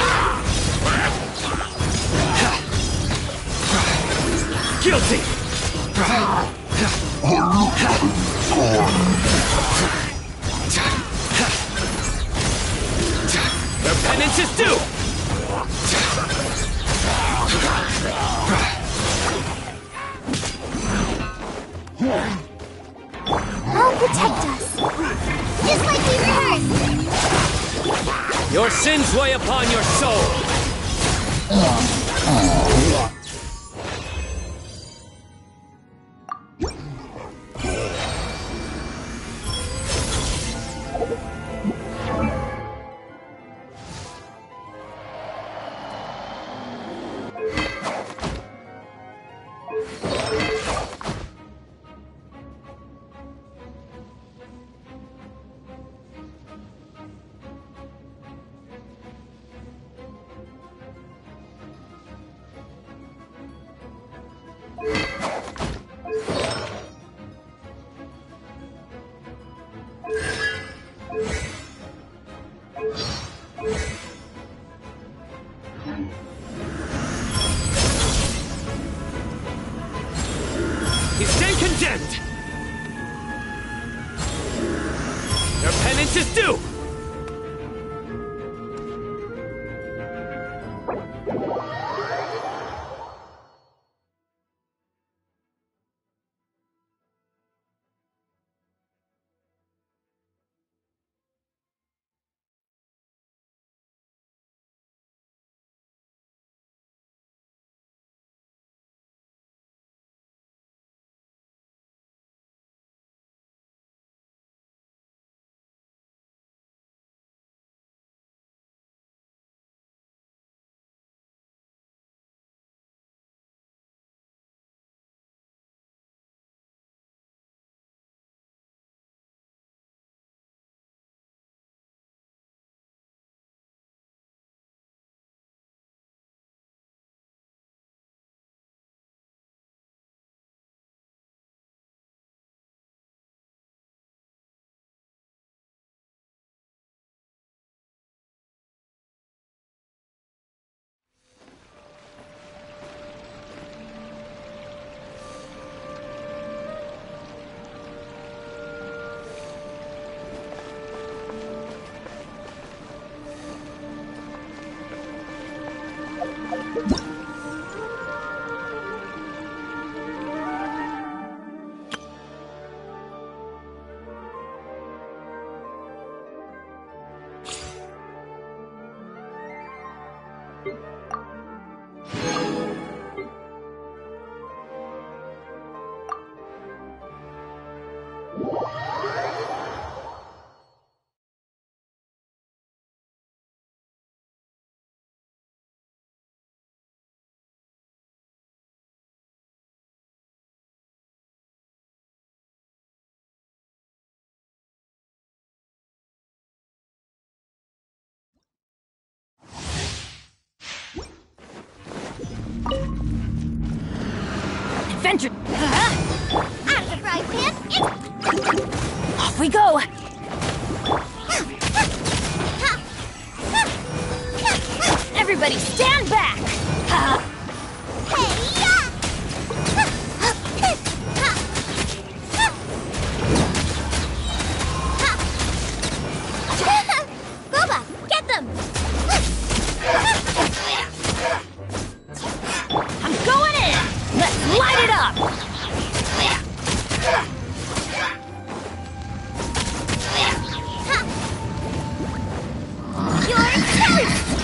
Guilty. Their penance is due. I'll protect us. Just like we rehearsed. Your sins weigh upon your soul. scientists do! Adventure! Out of the frying pan! Off we go! Everybody stand back! Boba, get them! I'm going in! Let's light it up! You're toast!